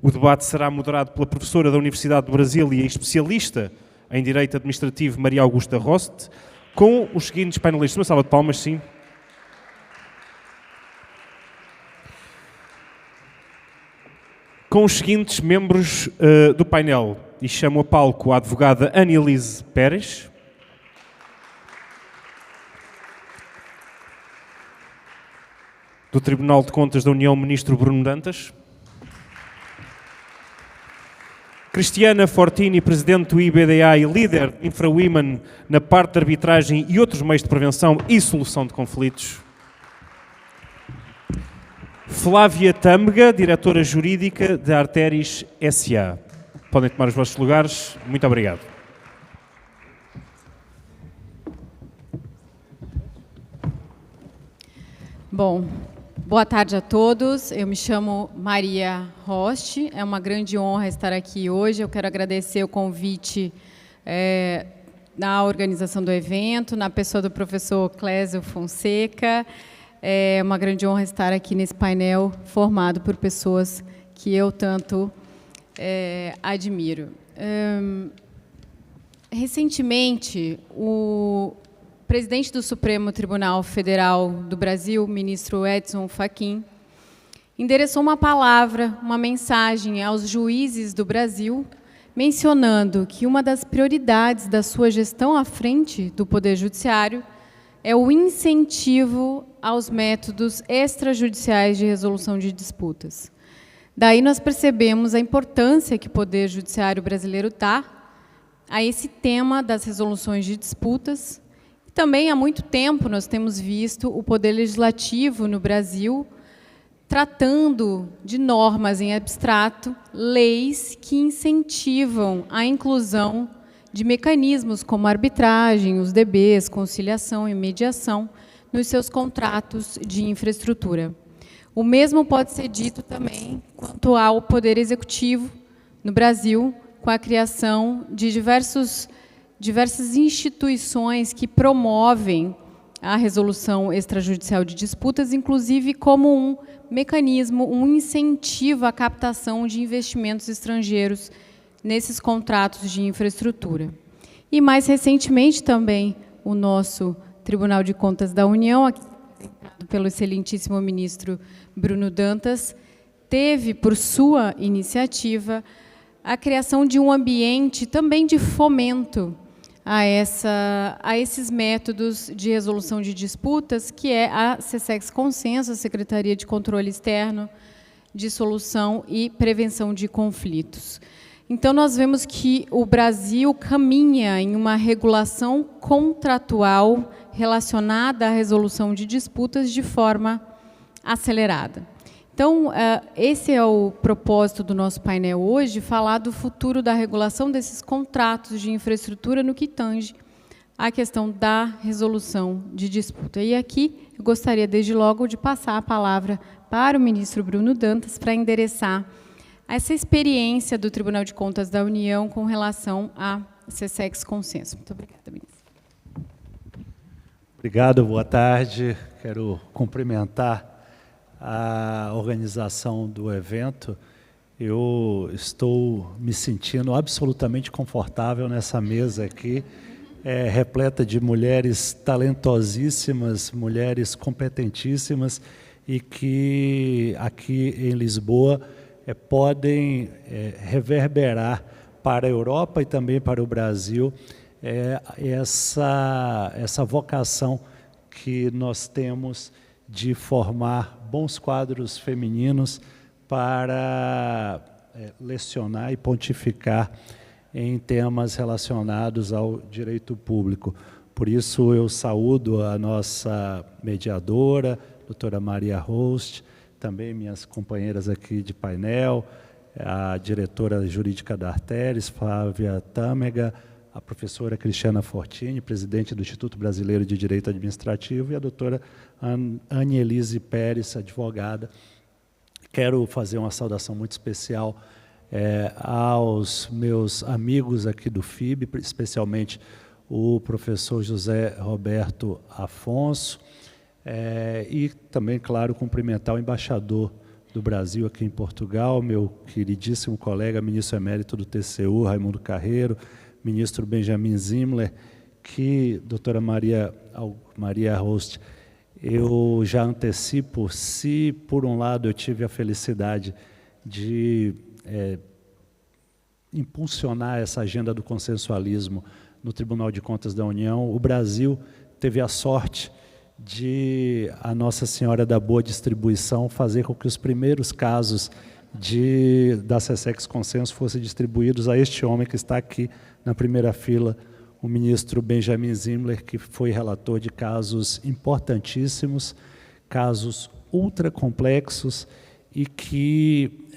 O debate será moderado pela professora da Universidade do Brasil e especialista em Direito Administrativo Maria Augusta Rost, com os seguintes painelistas. Uma salva de palmas, sim. Com os seguintes membros do painel. E chamo a palco a advogada Anelise Pérez. Do Tribunal de Contas da União, Ministro Bruno Dantas. Cristiana Fortini, Presidente do IBDA e líder InfraWomen na parte de arbitragem e outros meios de prevenção e solução de conflitos. Flávia Tâmega, Diretora Jurídica da Arteris S.A. Podem tomar os vossos lugares. Muito obrigado. Bom, boa tarde a todos. Eu me chamo Maria Rost. É uma grande honra estar aqui hoje. Eu quero agradecer o convite na organização do evento, na pessoa do professor Clésio Fonseca. É uma grande honra estar aqui nesse painel formado por pessoas que eu tanto admiro. Recentemente, o presidente do Supremo Tribunal Federal do Brasil, ministro Edson Fachin, endereçou uma palavra, uma mensagem aos juízes do Brasil, mencionando que uma das prioridades da sua gestão à frente do Poder Judiciário é o incentivo aos métodos extrajudiciais de resolução de disputas. Daí nós percebemos a importância que o Poder Judiciário brasileiro dá a esse tema das resoluções de disputas. E também há muito tempo nós temos visto o Poder Legislativo no Brasil tratando de normas em abstrato, leis que incentivam a inclusão de mecanismos como arbitragem, os DBs, conciliação e mediação nos seus contratos de infraestrutura. O mesmo pode ser dito também quanto ao Poder Executivo no Brasil, com a criação de diversas instituições que promovem a resolução extrajudicial de disputas, inclusive como um mecanismo, um incentivo à captação de investimentos estrangeiros nesses contratos de infraestrutura. E, mais recentemente, também, o nosso Tribunal de Contas da União, aqui representado pelo excelentíssimo ministro Bruno Dantas, teve, por sua iniciativa, a criação de um ambiente também de fomento a esses métodos de resolução de disputas, que é a SESEX Consenso, a Secretaria de Controle Externo de Solução e Prevenção de Conflitos. Então, nós vemos que o Brasil caminha em uma regulação contratual relacionada à resolução de disputas de forma acelerada. Então, esse é o propósito do nosso painel hoje, falar do futuro da regulação desses contratos de infraestrutura no que tange à questão da resolução de disputa. E aqui, eu gostaria, desde logo, de passar a palavra para o ministro Bruno Dantas para endereçar essa experiência do Tribunal de Contas da União com relação à SESEX Consenso. Muito obrigada, ministro. Obrigado, boa tarde. Quero cumprimentar a organização do evento. Eu estou me sentindo absolutamente confortável nessa mesa aqui, repleta de mulheres talentosíssimas, mulheres competentíssimas e que aqui em Lisboa podem reverberar para a Europa e também para o Brasil essa vocação que nós temos de formar bons quadros femininos para lecionar e pontificar em temas relacionados ao direito público. Por isso, eu saúdo a nossa mediadora, doutora Maria Rost, também minhas companheiras aqui de painel, a diretora jurídica da Arteris, Flávia Tâmega, a professora Cristiana Fortini, presidente do Instituto Brasileiro de Direito Administrativo, e a doutora Anelise Pérez, advogada. Quero fazer uma saudação muito especial aos meus amigos aqui do FIB, especialmente o professor José Roberto Afonso, e também, claro, cumprimentar o embaixador do Brasil aqui em Portugal, meu queridíssimo colega, ministro emérito do TCU, Raimundo Carreiro, ministro Benjamin Zimler, que, doutora Maria Rost, eu já antecipo, se por um lado eu tive a felicidade de impulsionar essa agenda do consensualismo no Tribunal de Contas da União, o Brasil teve a sorte de a Nossa Senhora da Boa Distribuição fazer com que os primeiros casos da SESEX Consenso fossem distribuídos a este homem que está aqui na primeira fila, o ministro Benjamin Zimler, que foi relator de casos importantíssimos, casos ultra complexos e que,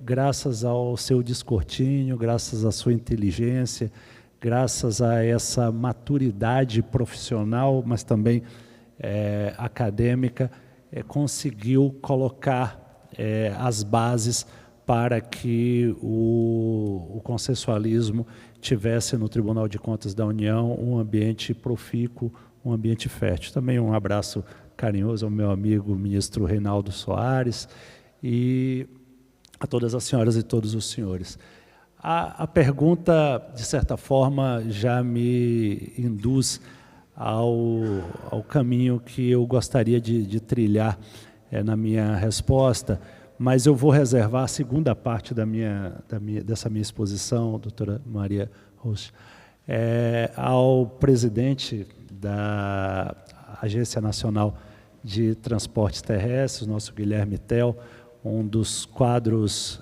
graças ao seu descortinho, graças à sua inteligência, graças a essa maturidade profissional, mas também acadêmica, conseguiu colocar as bases para que o consensualismo tivesse no Tribunal de Contas da União um ambiente profícuo, um ambiente fértil. Também um abraço carinhoso ao meu amigo ministro Reinaldo Soares e a todas as senhoras e todos os senhores. A pergunta, de certa forma, já me induz ao caminho que eu gostaria de trilhar na minha resposta, mas eu vou reservar a segunda parte dessa minha exposição, doutora Maria Rost, ao presidente da Agência Nacional de Transportes Terrestres, nosso Guilherme Tel, um dos quadros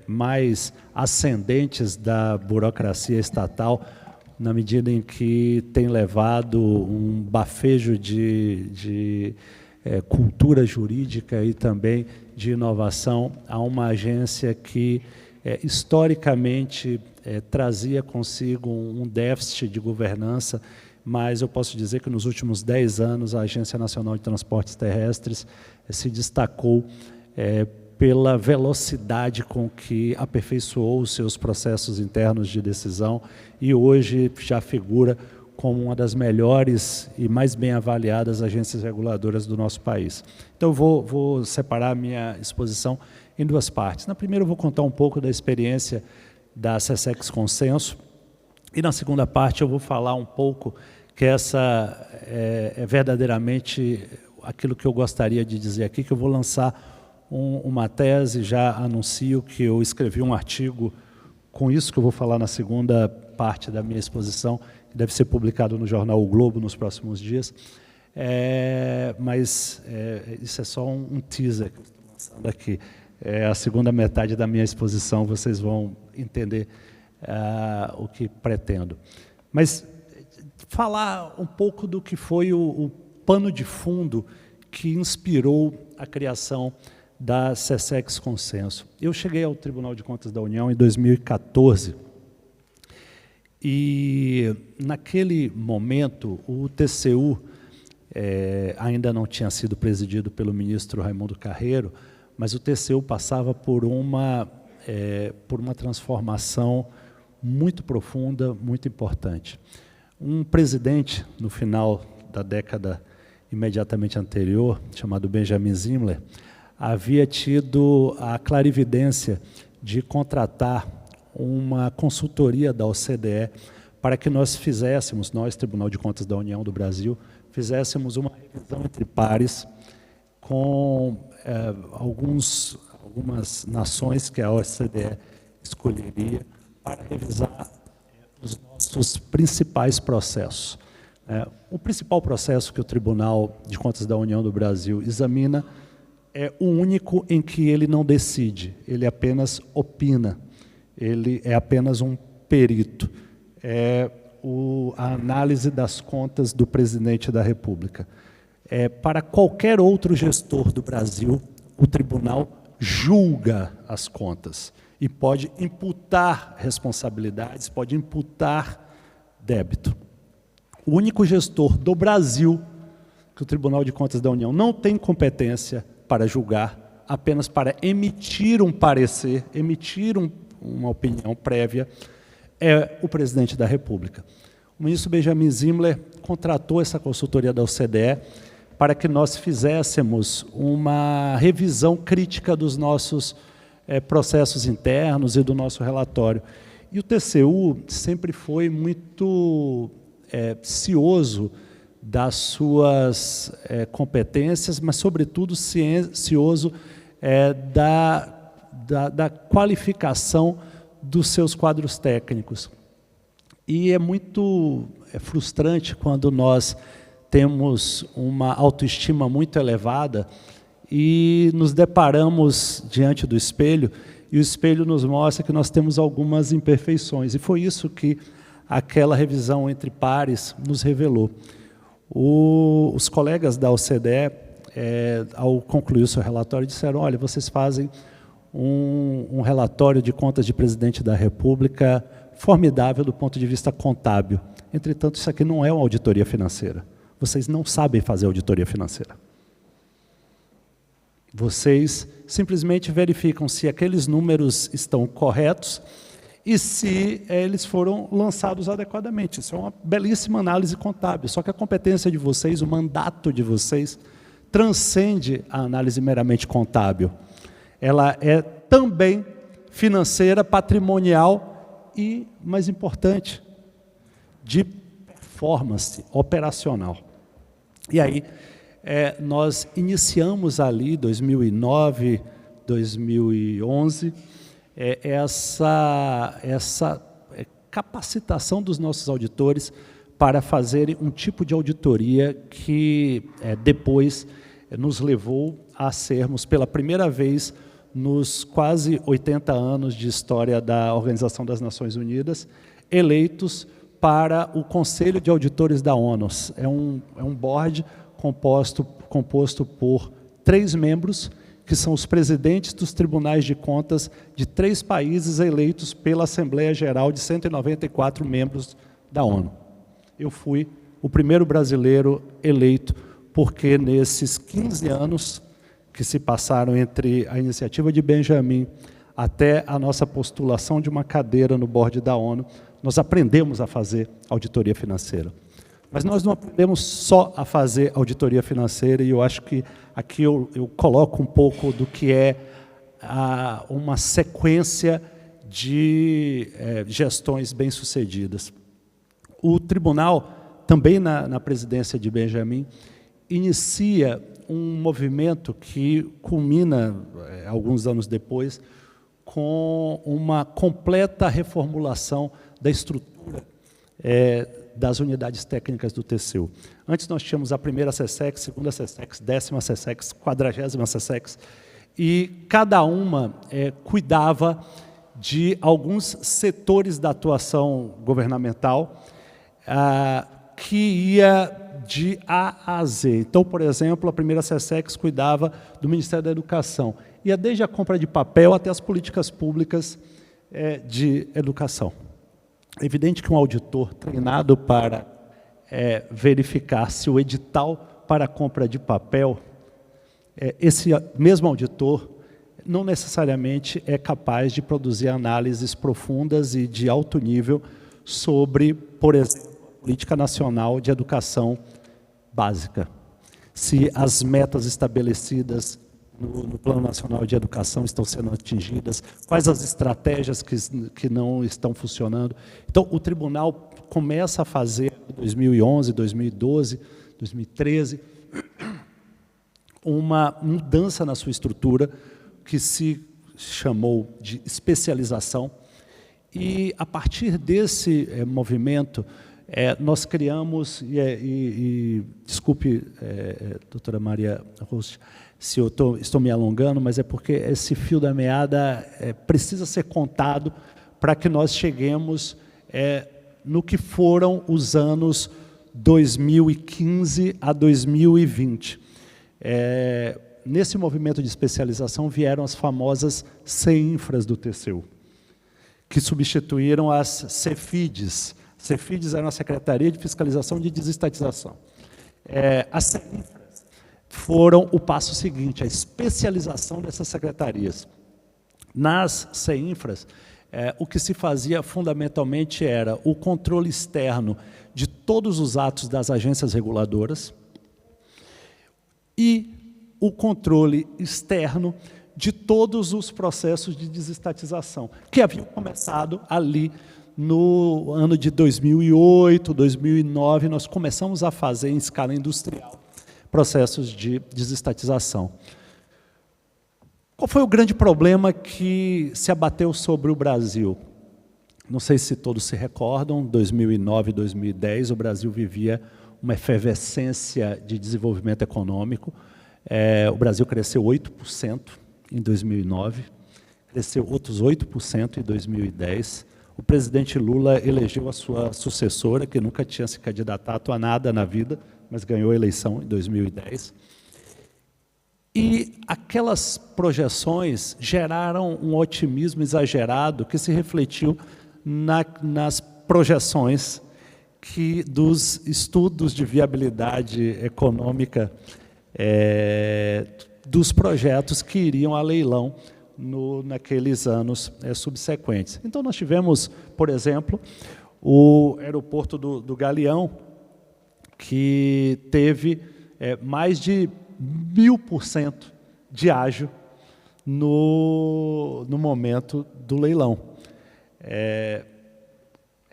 mais ascendentes da burocracia estatal, na medida em que tem levado um bafejo de cultura jurídica e também de inovação a uma agência que, historicamente, trazia consigo um déficit de governança, mas eu posso dizer que nos últimos 10 anos a Agência Nacional de Transportes Terrestres se destacou pela velocidade com que aperfeiçoou os seus processos internos de decisão e hoje já figura como uma das melhores e mais bem avaliadas agências reguladoras do nosso país. Então, eu vou separar a minha exposição em duas partes. Na primeira, eu vou contar um pouco da experiência da SESEX Consenso, e na segunda parte eu vou falar um pouco que essa é verdadeiramente aquilo que eu gostaria de dizer aqui, que eu vou lançar uma tese, já anuncio que eu escrevi um artigo com isso que eu vou falar na segunda parte da minha exposição, que deve ser publicado no jornal O Globo nos próximos dias, mas isso é só um teaser que eu estou lançando aqui. A segunda metade da minha exposição vocês vão entender o que pretendo. Mas falar um pouco do que foi o pano de fundo que inspirou a criação da SESEX Consenso. Eu cheguei ao Tribunal de Contas da União em 2014 e, naquele momento, o TCU ainda não tinha sido presidido pelo ministro Raimundo Carreiro, mas o TCU passava por uma transformação muito profunda, muito importante. Um presidente, no final da década imediatamente anterior, chamado Benjamin Zimler, havia tido a clarividência de contratar uma consultoria da OCDE para que nós fizéssemos, Tribunal de Contas da União do Brasil, fizéssemos uma revisão entre pares com algumas nações que a OCDE escolheria para revisar os nossos principais processos. O principal processo que o Tribunal de Contas da União do Brasil examina é o único em que ele não decide, ele apenas opina, ele é apenas um perito. A análise das contas do presidente da República. Para qualquer outro gestor do Brasil, o tribunal julga as contas e pode imputar responsabilidades, pode imputar débito. O único gestor do Brasil que o Tribunal de Contas da União não tem competência para julgar, apenas para emitir um parecer, emitir uma opinião prévia, é o presidente da República. O ministro Benjamin Zimler contratou essa consultoria da OCDE para que nós fizéssemos uma revisão crítica dos nossos processos internos e do nosso relatório. E o TCU sempre foi muito cioso das suas competências, mas, sobretudo, cioso da qualificação dos seus quadros técnicos. E é muito frustrante quando nós temos uma autoestima muito elevada e nos deparamos diante do espelho, e o espelho nos mostra que nós temos algumas imperfeições. E foi isso que aquela revisão entre pares nos revelou. Os colegas da OCDE, ao concluir o seu relatório, disseram: olha, vocês fazem um relatório de contas de presidente da República formidável do ponto de vista contábil. Entretanto, isso aqui não é uma auditoria financeira. Vocês não sabem fazer auditoria financeira. Vocês simplesmente verificam se aqueles números estão corretos e se eles foram lançados adequadamente. Isso é uma belíssima análise contábil, só que a competência de vocês, o mandato de vocês, transcende a análise meramente contábil. Ela é também financeira, patrimonial e, mais importante, de performance operacional. E aí, nós iniciamos ali, 2009, 2011, essa capacitação dos nossos auditores para fazerem um tipo de auditoria que depois nos levou a sermos, pela primeira vez, nos quase 80 anos de história da Organização das Nações Unidas, eleitos para o Conselho de Auditores da ONU. É um board composto por 3 membros, que são os presidentes dos tribunais de contas de 3 países eleitos pela Assembleia Geral de 194 membros da ONU. Eu fui o primeiro brasileiro eleito, porque nesses 15 anos que se passaram entre a iniciativa de Benjamin até a nossa postulação de uma cadeira no board da ONU, nós aprendemos a fazer auditoria financeira. Mas nós não aprendemos só a fazer auditoria financeira, e eu acho que aqui eu coloco um pouco do que é uma sequência de gestões bem-sucedidas. O tribunal, também na presidência de Benjamin, inicia um movimento que culmina, alguns anos depois, com uma completa reformulação da estrutura das unidades técnicas do TCU. Antes nós tínhamos a primeira SESEX, segunda SESEX, 10ª SESEX, 40ª SESEX, e cada uma cuidava de alguns setores da atuação governamental que ia de A a Z. Então, por exemplo, a primeira SESEX cuidava do Ministério da Educação, ia desde a compra de papel até as políticas públicas de educação. É evidente que um auditor treinado para verificar se o edital para a compra de papel, esse mesmo auditor não necessariamente é capaz de produzir análises profundas e de alto nível sobre, por exemplo, a política nacional de educação básica. Se as metas estabelecidas no Plano Nacional de Educação estão sendo atingidas, quais as estratégias que não estão funcionando. Então, o tribunal começa a fazer, em 2011, 2012, 2013, uma mudança na sua estrutura, que se chamou de especialização, e, a partir desse movimento, nós criamos, desculpe, doutora Maria Rost, se eu estou me alongando, mas é porque esse fio da meada precisa ser contado para que nós cheguemos no que foram os anos 2015 a 2020. Nesse movimento de especialização vieram as famosas CEINFRAs do TCU, que substituíram as CEFIDs. CEFIDs era a Secretaria de Fiscalização de Desestatização. As CEINFRAs foram o passo seguinte, a especialização dessas secretarias. Nas CEINFRAs, o que se fazia fundamentalmente era o controle externo de todos os atos das agências reguladoras, e o controle externo de todos os processos de desestatização, que haviam começado ali no ano de 2008, 2009, nós começamos a fazer em escala industrial processos de desestatização. Qual foi o grande problema que se abateu sobre o Brasil? Não sei se todos se recordam, 2009, 2010, o Brasil vivia uma efervescência de desenvolvimento econômico. O Brasil cresceu 8% em 2009, cresceu outros 8% em 2010. O presidente Lula elegeu a sua sucessora, que nunca tinha se candidatado a nada na vida, mas ganhou a eleição em 2010. E aquelas projeções geraram um otimismo exagerado que se refletiu nas projeções dos estudos de viabilidade econômica dos projetos que iriam a leilão naqueles anos subsequentes. Então, nós tivemos, por exemplo, o aeroporto do Galeão, que teve mais de 1000% de ágio no momento do leilão. É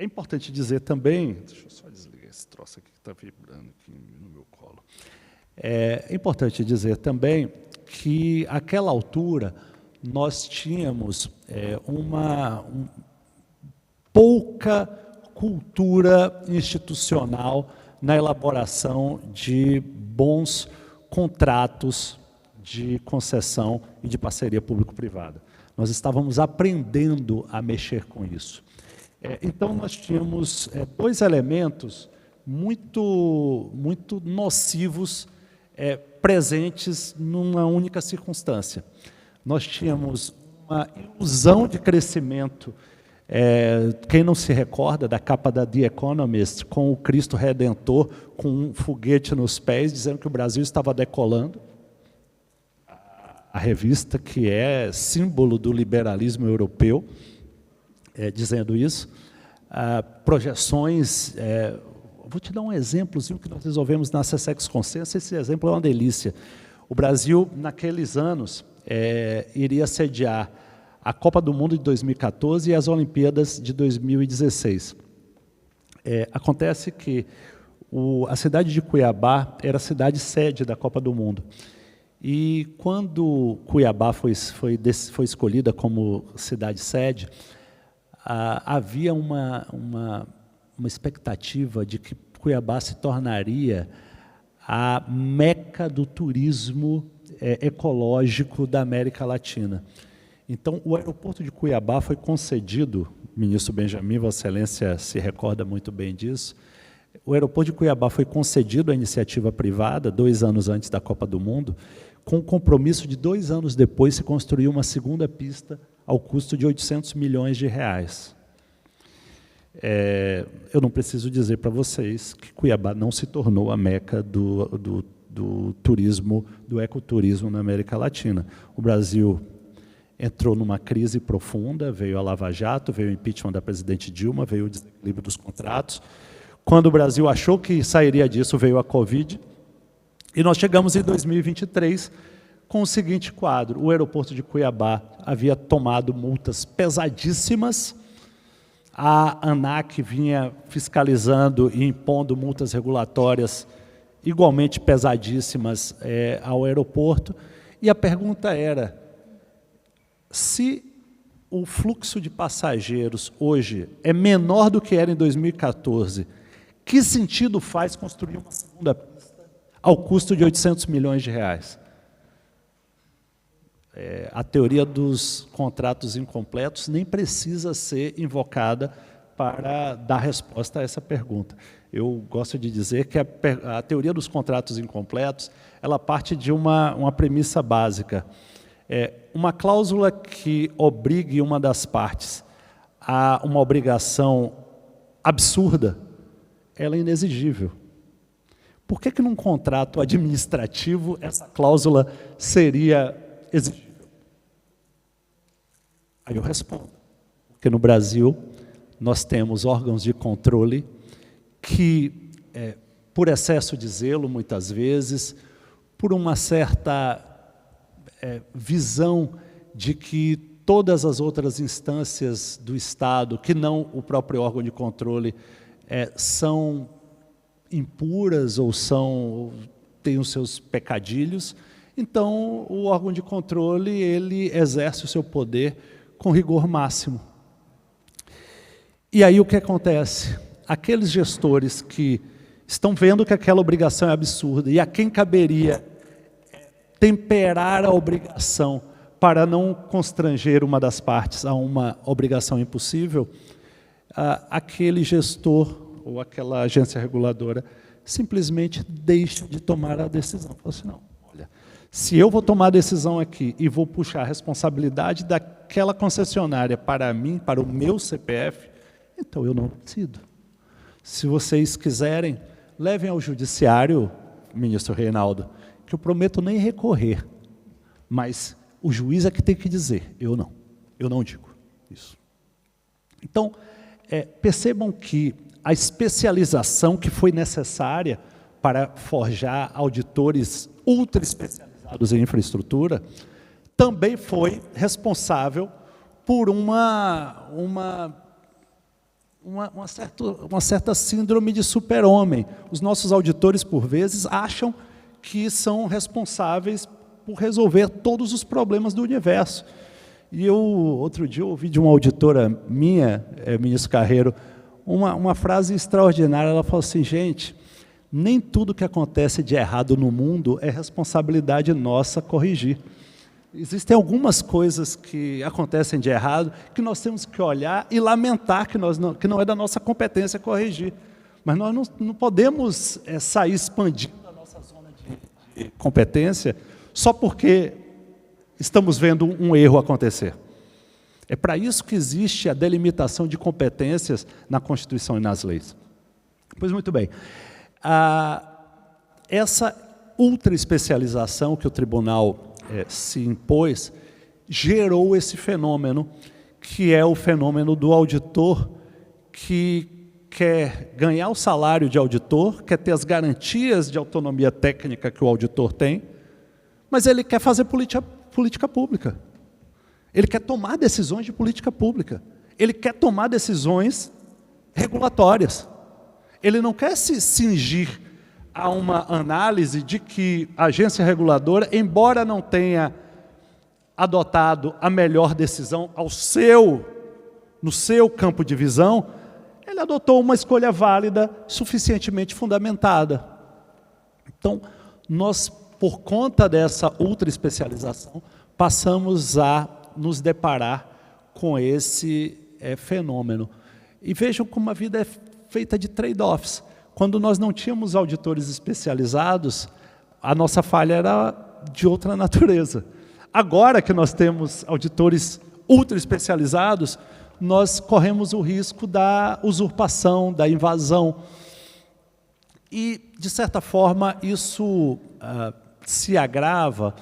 importante dizer também, deixa eu só desligar esse troço aqui que está vibrando aqui no meu colo. É importante dizer também que, àquela altura, nós tínhamos pouca cultura institucional na elaboração de bons contratos de concessão e de parceria público-privada. Nós estávamos aprendendo a mexer com isso. Então, nós tínhamos dois elementos muito nocivos presentes numa única circunstância. Nós tínhamos uma ilusão de crescimento. Quem não se recorda da capa da The Economist, com o Cristo Redentor, com um foguete nos pés, dizendo que o Brasil estava decolando? A revista, que é símbolo do liberalismo europeu, dizendo isso. Projeções, vou te dar um exemplozinho que nós resolvemos na Sessex Consenso, esse exemplo é uma delícia. O Brasil, naqueles anos, iria sediar a Copa do Mundo de 2014 e as Olimpíadas de 2016. Acontece que a cidade de Cuiabá era a cidade sede da Copa do Mundo. E quando Cuiabá foi escolhida como cidade sede, havia uma expectativa de que Cuiabá se tornaria a meca do turismo ecológico da América Latina. Então, o aeroporto de Cuiabá foi concedido, o ministro Benjamin, Vossa Excelência se recorda muito bem disso, o aeroporto de Cuiabá foi concedido à iniciativa privada, 2 anos antes da Copa do Mundo, com o compromisso de 2 anos depois se construir uma segunda pista ao custo de 800 milhões de reais. Eu não preciso dizer para vocês que Cuiabá não se tornou a meca do turismo, do ecoturismo na América Latina. O Brasil entrou numa crise profunda, veio a Lava Jato, veio o impeachment da presidente Dilma, veio o desequilíbrio dos contratos. Quando o Brasil achou que sairia disso, veio a Covid. E nós chegamos em 2023 com o seguinte quadro: o aeroporto de Cuiabá havia tomado multas pesadíssimas, a ANAC vinha fiscalizando e impondo multas regulatórias igualmente pesadíssimas ao aeroporto, e a pergunta era: se o fluxo de passageiros hoje é menor do que era em 2014, que sentido faz construir uma segunda pista ao custo de 800 milhões de reais? A teoria dos contratos incompletos nem precisa ser invocada para dar resposta a essa pergunta. Eu gosto de dizer que a teoria dos contratos incompletos, ela parte de uma premissa básica. Uma cláusula que obrigue uma das partes a uma obrigação absurda, ela é inexigível. Por que num contrato administrativo essa cláusula seria exigível? Aí eu respondo. Porque no Brasil nós temos órgãos de controle que, por excesso de zelo, muitas vezes, por uma certa visão de que todas as outras instâncias do Estado, que não o próprio órgão de controle, são impuras ou têm os seus pecadilhos. Então, o órgão de controle, ele exerce o seu poder com rigor máximo. E aí o que acontece? Aqueles gestores que estão vendo que aquela obrigação é absurda e a quem caberia temperar a obrigação para não constranger uma das partes a uma obrigação impossível, aquele gestor ou aquela agência reguladora simplesmente deixa de tomar a decisão. Fala assim, não, olha, se eu vou tomar a decisão aqui e vou puxar a responsabilidade daquela concessionária para mim, para o meu CPF, então eu não decido. Se vocês quiserem, levem ao judiciário, ministro Reinaldo, que eu prometo nem recorrer, mas o juiz é que tem que dizer, eu não digo isso. Então, percebam que a especialização que foi necessária para forjar auditores ultra especializados em infraestrutura, também foi responsável por uma certa síndrome de super-homem. Os nossos auditores, por vezes, acham que são responsáveis por resolver todos os problemas do universo. E outro dia, eu ouvi de uma auditora minha, ministro Carreiro, uma frase extraordinária. Ela falou assim, gente, nem tudo que acontece de errado no mundo é responsabilidade nossa corrigir. Existem algumas coisas que acontecem de errado que nós temos que olhar e lamentar que não é da nossa competência corrigir. Mas nós não podemos sair expandindo a nossa zona de competência só porque estamos vendo um erro acontecer. É para isso que existe a delimitação de competências na Constituição e nas leis. Pois muito bem. Essa ultra especialização que o tribunal se impôs gerou esse fenômeno, que é o fenômeno do auditor que quer ganhar o salário de auditor, quer ter as garantias de autonomia técnica que o auditor tem, mas ele quer fazer política pública. Ele quer tomar decisões de política pública. Ele quer tomar decisões regulatórias. Ele não quer se cingir a uma análise de que a agência reguladora, embora não tenha adotado a melhor decisão no seu campo de visão, ele adotou uma escolha válida, suficientemente fundamentada. Então, nós, por conta dessa ultra especialização, passamos a nos deparar com esse fenômeno. E vejam como a vida é feita de trade-offs. Quando nós não tínhamos auditores especializados, a nossa falha era de outra natureza. Agora que nós temos auditores ultra especializados, nós corremos o risco da usurpação, da invasão. E, de certa forma, isso se agrava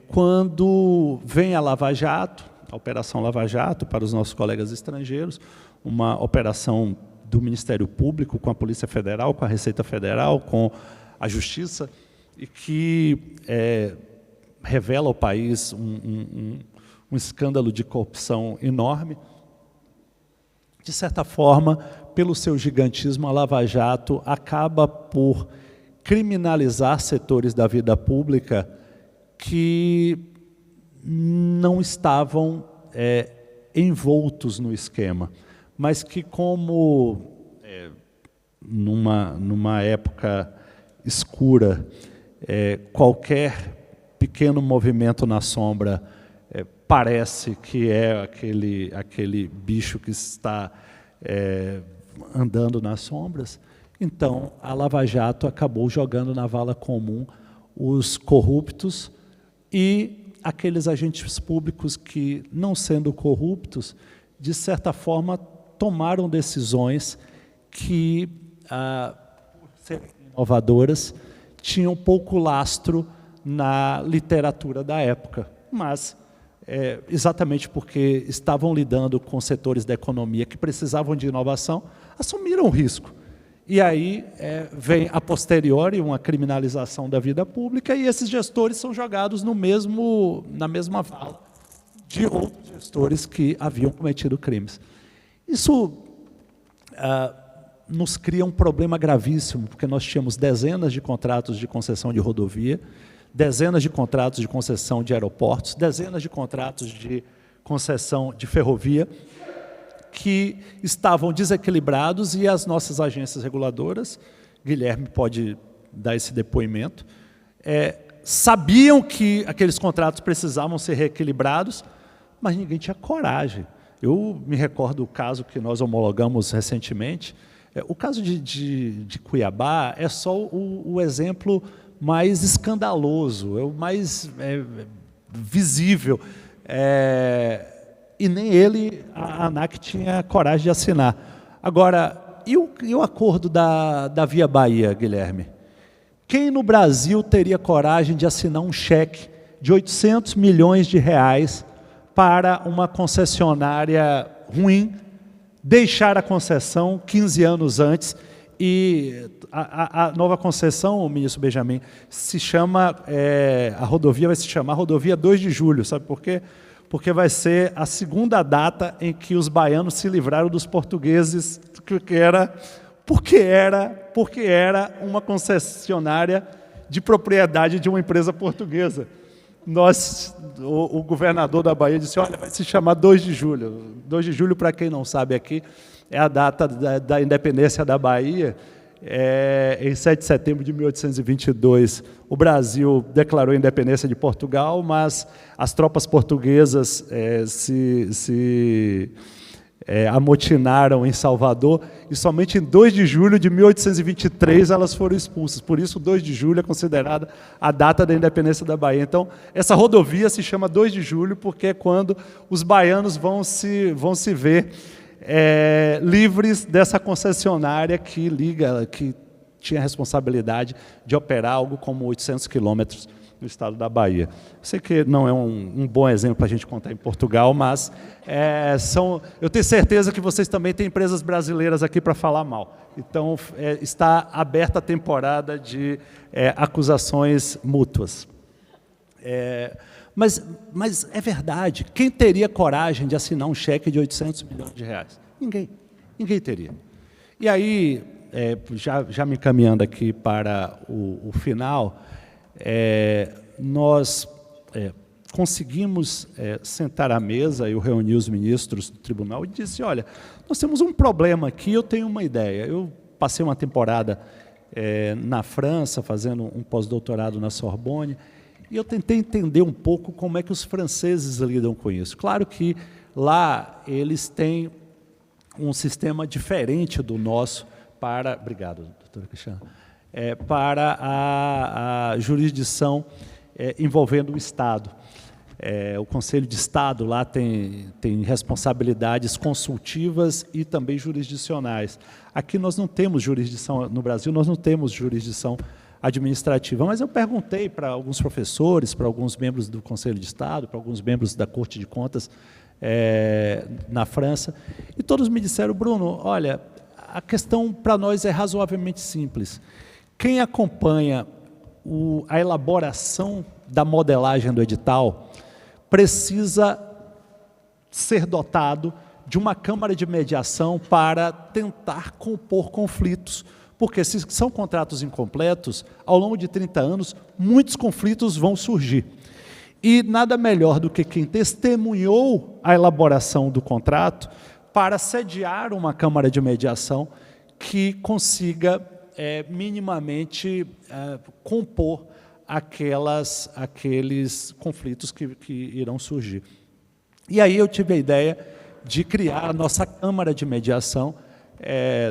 quando vem a Lava Jato, a Operação Lava Jato, para os nossos colegas estrangeiros, uma operação do Ministério Público, com a Polícia Federal, com a Receita Federal, com a Justiça, e que revela ao país um escândalo de corrupção enorme. De certa forma, pelo seu gigantismo, a Lava Jato acaba por criminalizar setores da vida pública que não estavam envoltos no esquema, mas que, como numa época escura, qualquer pequeno movimento na sombra parece que é aquele bicho que está andando nas sombras. Então, a Lava Jato acabou jogando na vala comum os corruptos e aqueles agentes públicos que, não sendo corruptos, de certa forma, tomaram decisões que, por serem inovadoras, tinham pouco lastro na literatura da época, mas exatamente porque estavam lidando com setores da economia que precisavam de inovação, assumiram o risco. E aí vem a posteriori uma criminalização da vida pública e esses gestores são jogados na mesma vala de outros gestores que haviam cometido crimes. Isso nos cria um problema gravíssimo, porque nós tínhamos dezenas de contratos de concessão de rodovia, dezenas de contratos de concessão de aeroportos, dezenas de contratos de concessão de ferrovia, que estavam desequilibrados e as nossas agências reguladoras, Guilherme pode dar esse depoimento, sabiam que aqueles contratos precisavam ser reequilibrados, mas ninguém tinha coragem. Eu me recordo o caso que nós homologamos recentemente, o caso de Cuiabá é só o exemplo mais escandaloso, é o mais visível, e nem ele, a ANAC, tinha coragem de assinar. Agora, e o acordo da Via Bahia, Guilherme? Quem no Brasil teria coragem de assinar um cheque de 800 milhões de reais para uma concessionária ruim, deixar a concessão 15 anos antes, e a nova concessão, ministro Benjamin, se chama, a rodovia vai se chamar Rodovia 2 de Julho, sabe por quê? Porque vai ser a segunda data em que os baianos se livraram dos portugueses, porque era uma concessionária de propriedade de uma empresa portuguesa. O governador da Bahia disse, olha, vai se chamar 2 de julho. 2 de julho, para quem não sabe aqui, é a data da independência da Bahia. Em 7 de setembro de 1822, o Brasil declarou a independência de Portugal, mas as tropas portuguesas se amotinaram em Salvador, e somente em 2 de julho de 1823 elas foram expulsas. Por isso, 2 de julho é considerada a data da independência da Bahia. Então, essa rodovia se chama 2 de julho porque é quando os baianos vão se ver livres dessa concessionária que tinha a responsabilidade de operar algo como 800 quilômetros no estado da Bahia. Sei que não é um bom exemplo para a gente contar em Portugal, mas eu tenho certeza que vocês também têm empresas brasileiras aqui para falar mal. Então, está aberta a temporada de acusações mútuas. Mas é verdade, quem teria coragem de assinar um cheque de 800 milhões de reais? Ninguém teria. E aí, já me encaminhando aqui para o final, nós conseguimos sentar à mesa, eu reuni os ministros do tribunal e disse, olha, nós temos um problema aqui, eu tenho uma ideia. Eu passei uma temporada na França, fazendo um pós-doutorado na Sorbonne, e eu tentei entender um pouco como é que os franceses lidam com isso. Claro que lá eles têm um sistema diferente do nosso para... Obrigado, doutora Cristiana. Para a jurisdição envolvendo o Estado. O Conselho de Estado lá tem responsabilidades consultivas e também jurisdicionais. Aqui nós não temos jurisdição, no Brasil nós não temos jurisdição administrativa, mas eu perguntei para alguns professores, para alguns membros do Conselho de Estado, para alguns membros da Corte de Contas na França, e todos me disseram, Bruno, olha, a questão para nós é razoavelmente simples. Quem acompanha a elaboração da modelagem do edital precisa ser dotado de uma câmara de mediação para tentar compor conflitos, porque se são contratos incompletos, ao longo de 30 anos, muitos conflitos vão surgir. E nada melhor do que quem testemunhou a elaboração do contrato para sediar uma câmara de mediação que consiga minimamente compor aqueles conflitos que irão surgir. E aí eu tive a ideia de criar a nossa câmara de mediação.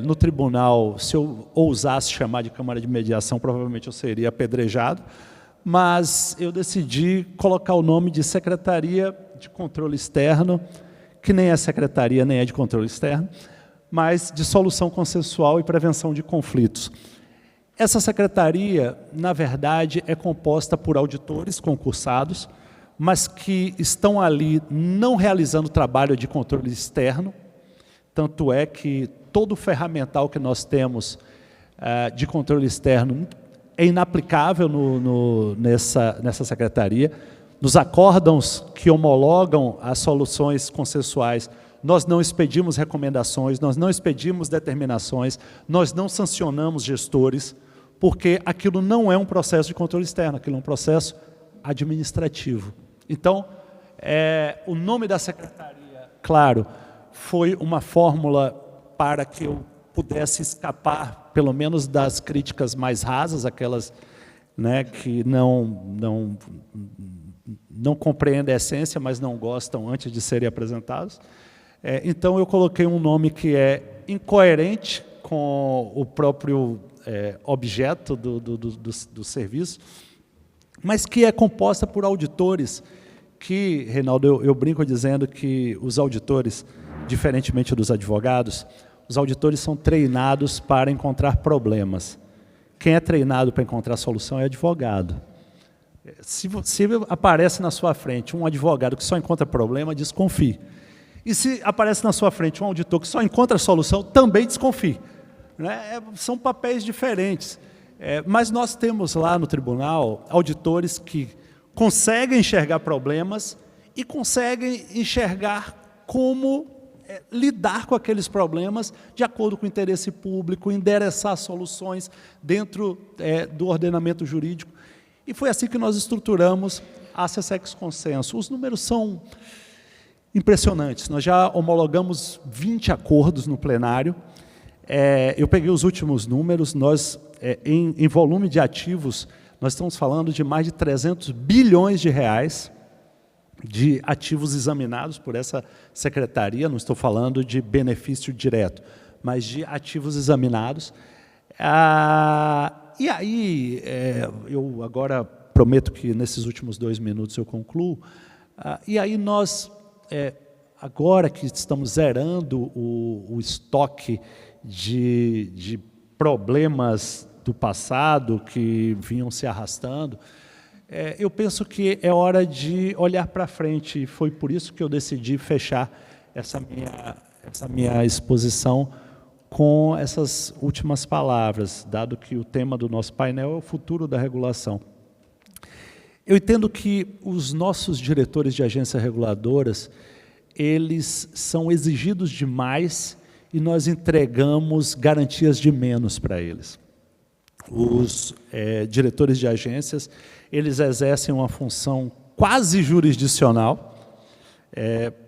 No tribunal, se eu ousasse chamar de câmara de mediação, provavelmente eu seria apedrejado, mas eu decidi colocar o nome de Secretaria de Controle Externo, que nem é secretaria, nem é de controle externo, mas de Solução Consensual e Prevenção de Conflitos. Essa secretaria, na verdade, é composta por auditores concursados, mas que estão ali não realizando trabalho de controle externo, tanto é que todo o ferramental que nós temos de controle externo é inaplicável nessa secretaria. Nos acórdãos que homologam as soluções consensuais, nós não expedimos recomendações, nós não expedimos determinações, nós não sancionamos gestores, porque aquilo não é um processo de controle externo, aquilo é um processo administrativo. Então, o nome da secretaria, claro, foi uma fórmula para que eu pudesse escapar, pelo menos, das críticas mais rasas, aquelas, né, que não compreendem a essência, mas não gostam antes de serem apresentados. Então, eu coloquei um nome que é incoerente com o próprio objeto do serviço, mas que é composta por auditores que, Reinaldo, eu brinco dizendo que os auditores, diferentemente dos advogados, os auditores são treinados para encontrar problemas. Quem é treinado para encontrar solução é advogado. Se aparece na sua frente um advogado que só encontra problema, desconfie. E se aparece na sua frente um auditor que só encontra solução, também desconfie. Né? São papéis diferentes. Mas nós temos lá no tribunal auditores que conseguem enxergar problemas e conseguem enxergar como lidar com aqueles problemas de acordo com o interesse público, endereçar soluções dentro do ordenamento jurídico. E foi assim que nós estruturamos a CSEX Consenso. Os números são impressionantes. Nós já homologamos 20 acordos no plenário. Eu peguei os últimos números. Nós, em volume de ativos, nós estamos falando de mais de 300 bilhões de reais de ativos examinados por essa secretaria. Não estou falando de benefício direto, mas de ativos examinados. E aí, eu agora prometo que nesses últimos 2 minutos eu concluo. E aí nós, agora que estamos zerando o estoque de problemas do passado que vinham se arrastando, eu penso que é hora de olhar para frente, e foi por isso que eu decidi fechar essa minha exposição com essas últimas palavras, dado que o tema do nosso painel é o futuro da regulação. Eu entendo que os nossos diretores de agências reguladoras, eles são exigidos demais e nós entregamos garantias de menos para eles. Os diretores de agências, eles exercem uma função quase jurisdicional,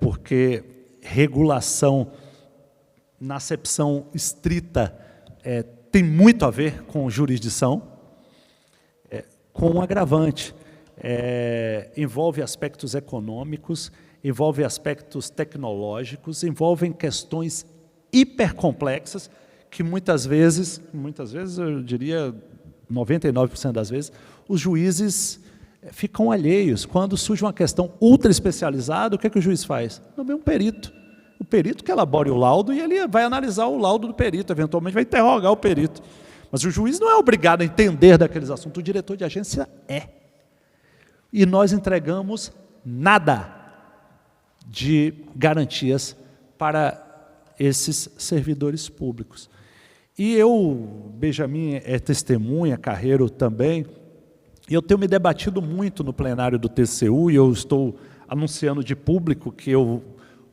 porque regulação, na acepção estrita, tem muito a ver com jurisdição, com um agravante. Envolve aspectos econômicos, envolve aspectos tecnológicos, envolvem questões hipercomplexas que muitas vezes eu diria 99% das vezes, os juízes ficam alheios. Quando surge uma questão ultra especializada, o que o juiz faz? Nomeia um perito. O perito que elabore o laudo e ele vai analisar o laudo do perito, eventualmente vai interrogar o perito. Mas o juiz não é obrigado a entender daqueles assuntos, o diretor de agência é. E nós entregamos nada de garantias para esses servidores públicos. E eu, Benjamin é testemunha, Carreiro também, e eu tenho me debatido muito no plenário do TCU, e eu estou anunciando de público que eu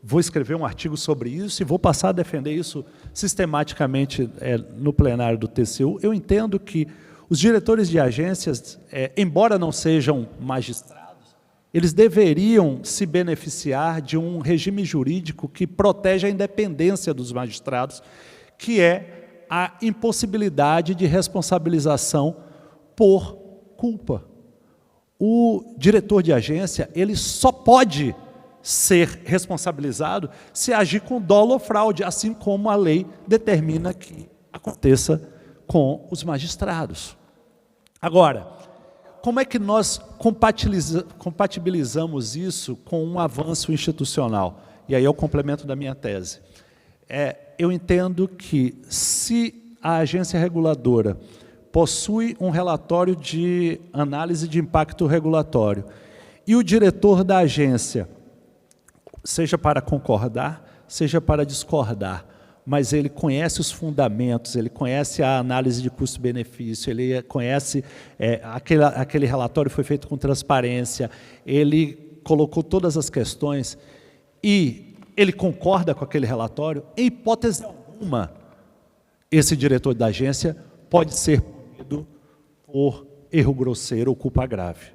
vou escrever um artigo sobre isso e vou passar a defender isso sistematicamente no plenário do TCU. Eu entendo que os diretores de agências, embora não sejam magistrados, eles deveriam se beneficiar de um regime jurídico que protege a independência dos magistrados, que é a impossibilidade de responsabilização por culpa. O diretor de agência, ele só pode ser responsabilizado se agir com dolo ou fraude, assim como a lei determina que aconteça com os magistrados. Agora, como é que nós compatibilizamos isso com um avanço institucional? E aí é o complemento da minha tese. Eu entendo que, se a agência reguladora possui um relatório de análise de impacto regulatório e o diretor da agência, seja para concordar, seja para discordar, mas ele conhece os fundamentos, ele conhece a análise de custo-benefício, ele conhece, aquele relatório foi feito com transparência, ele colocou todas as questões e ele concorda com aquele relatório, em hipótese alguma, esse diretor da agência pode ser punido por erro grosseiro ou culpa grave.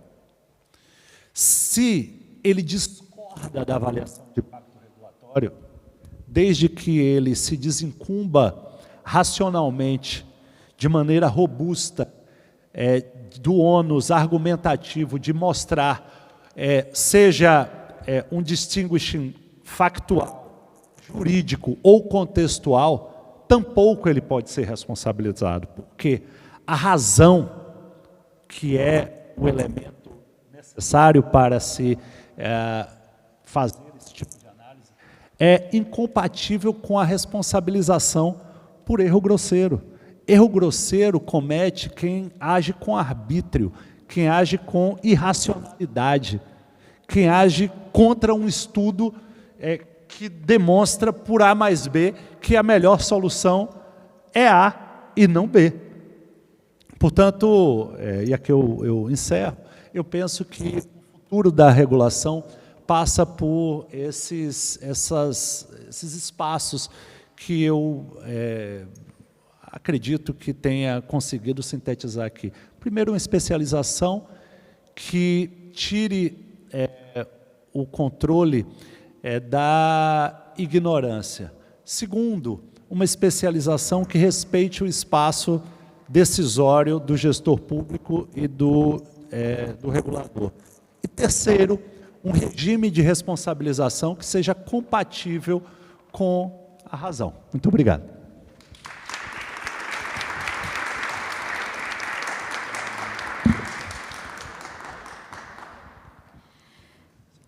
Se ele discorda da avaliação de impacto regulatório, desde que ele se desincumba racionalmente, de maneira robusta, do ônus argumentativo de mostrar, seja um distinguishing factual, jurídico ou contextual, tampouco ele pode ser responsabilizado, porque a razão, que é o elemento necessário para se fazer esse tipo de análise, é incompatível com a responsabilização por erro grosseiro. Erro grosseiro comete quem age com arbítrio, quem age com irracionalidade, quem age contra um estudo que demonstra por A mais B que a melhor solução é A e não B. Portanto, e aqui eu encerro, eu penso que o futuro da regulação passa por esses espaços que eu acredito que tenha conseguido sintetizar aqui. Primeiro, uma especialização que tire o controle da ignorância. Segundo, uma especialização que respeite o espaço decisório do gestor público e do regulador. E terceiro, um regime de responsabilização que seja compatível com a razão. Muito obrigado.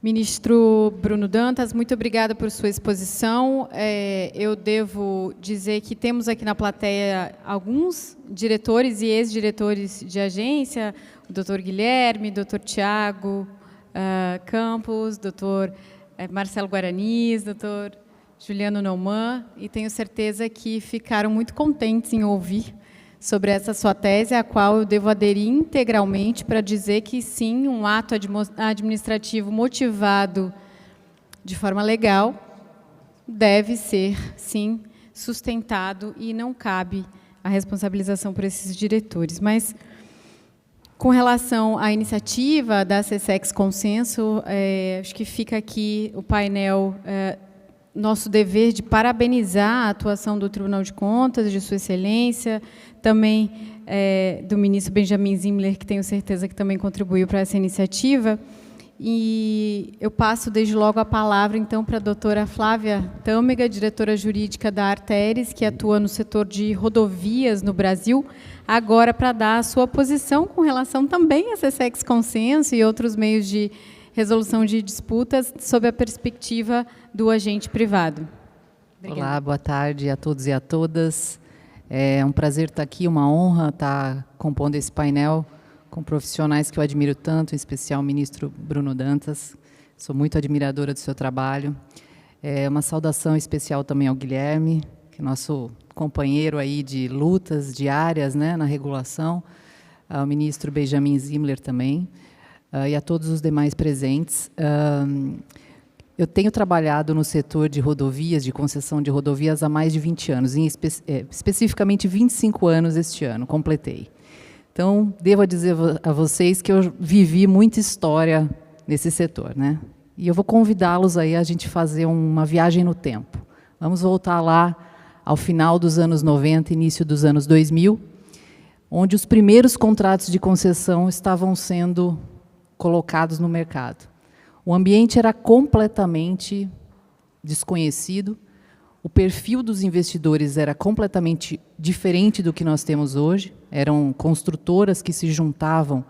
Ministro Bruno Dantas, muito obrigada por sua exposição. Eu devo dizer que temos aqui na plateia alguns diretores e ex-diretores de agência, o doutor Guilherme, doutor Tiago Campos, doutor Marcelo Guaranis, doutor Juliano Naumann, e tenho certeza que ficaram muito contentes em ouvir sobre essa sua tese, a qual eu devo aderir integralmente para dizer que, sim, um ato administrativo motivado de forma legal deve ser, sim, sustentado e não cabe a responsabilização por esses diretores. Mas, com relação à iniciativa da SESEX Consenso, acho que fica aqui o painel, nosso dever de parabenizar a atuação do Tribunal de Contas, de Sua Excelência, também do ministro Benjamin Zimler, que tenho certeza que também contribuiu para essa iniciativa. E eu passo desde logo a palavra, então, para a doutora Flávia Tâmega, diretora jurídica da Arteres, que atua no setor de rodovias no Brasil, agora para dar a sua posição com relação também a SESEX Consenso e outros meios de resolução de disputas sob a perspectiva do agente privado. Obrigada. Olá, boa tarde a todos e a todas. É um prazer estar aqui, uma honra estar compondo esse painel com profissionais que eu admiro tanto, em especial o ministro Bruno Dantas. Sou muito admiradora do seu trabalho. Uma saudação especial também ao Guilherme, que é nosso companheiro aí de lutas diárias, né, na regulação, ao ministro Benjamin Zimler também, e a todos os demais presentes. Eu tenho trabalhado no setor de rodovias, de concessão de rodovias, há mais de 20 anos, especificamente 25 anos este ano, completei. Então, devo dizer a vocês que eu vivi muita história nesse setor, né? E eu vou convidá-los aí a gente fazer uma viagem no tempo. Vamos voltar lá ao final dos anos 90, início dos anos 2000, onde os primeiros contratos de concessão estavam sendo colocados no mercado. O ambiente era completamente desconhecido, o perfil dos investidores era completamente diferente do que nós temos hoje, eram construtoras que se juntavam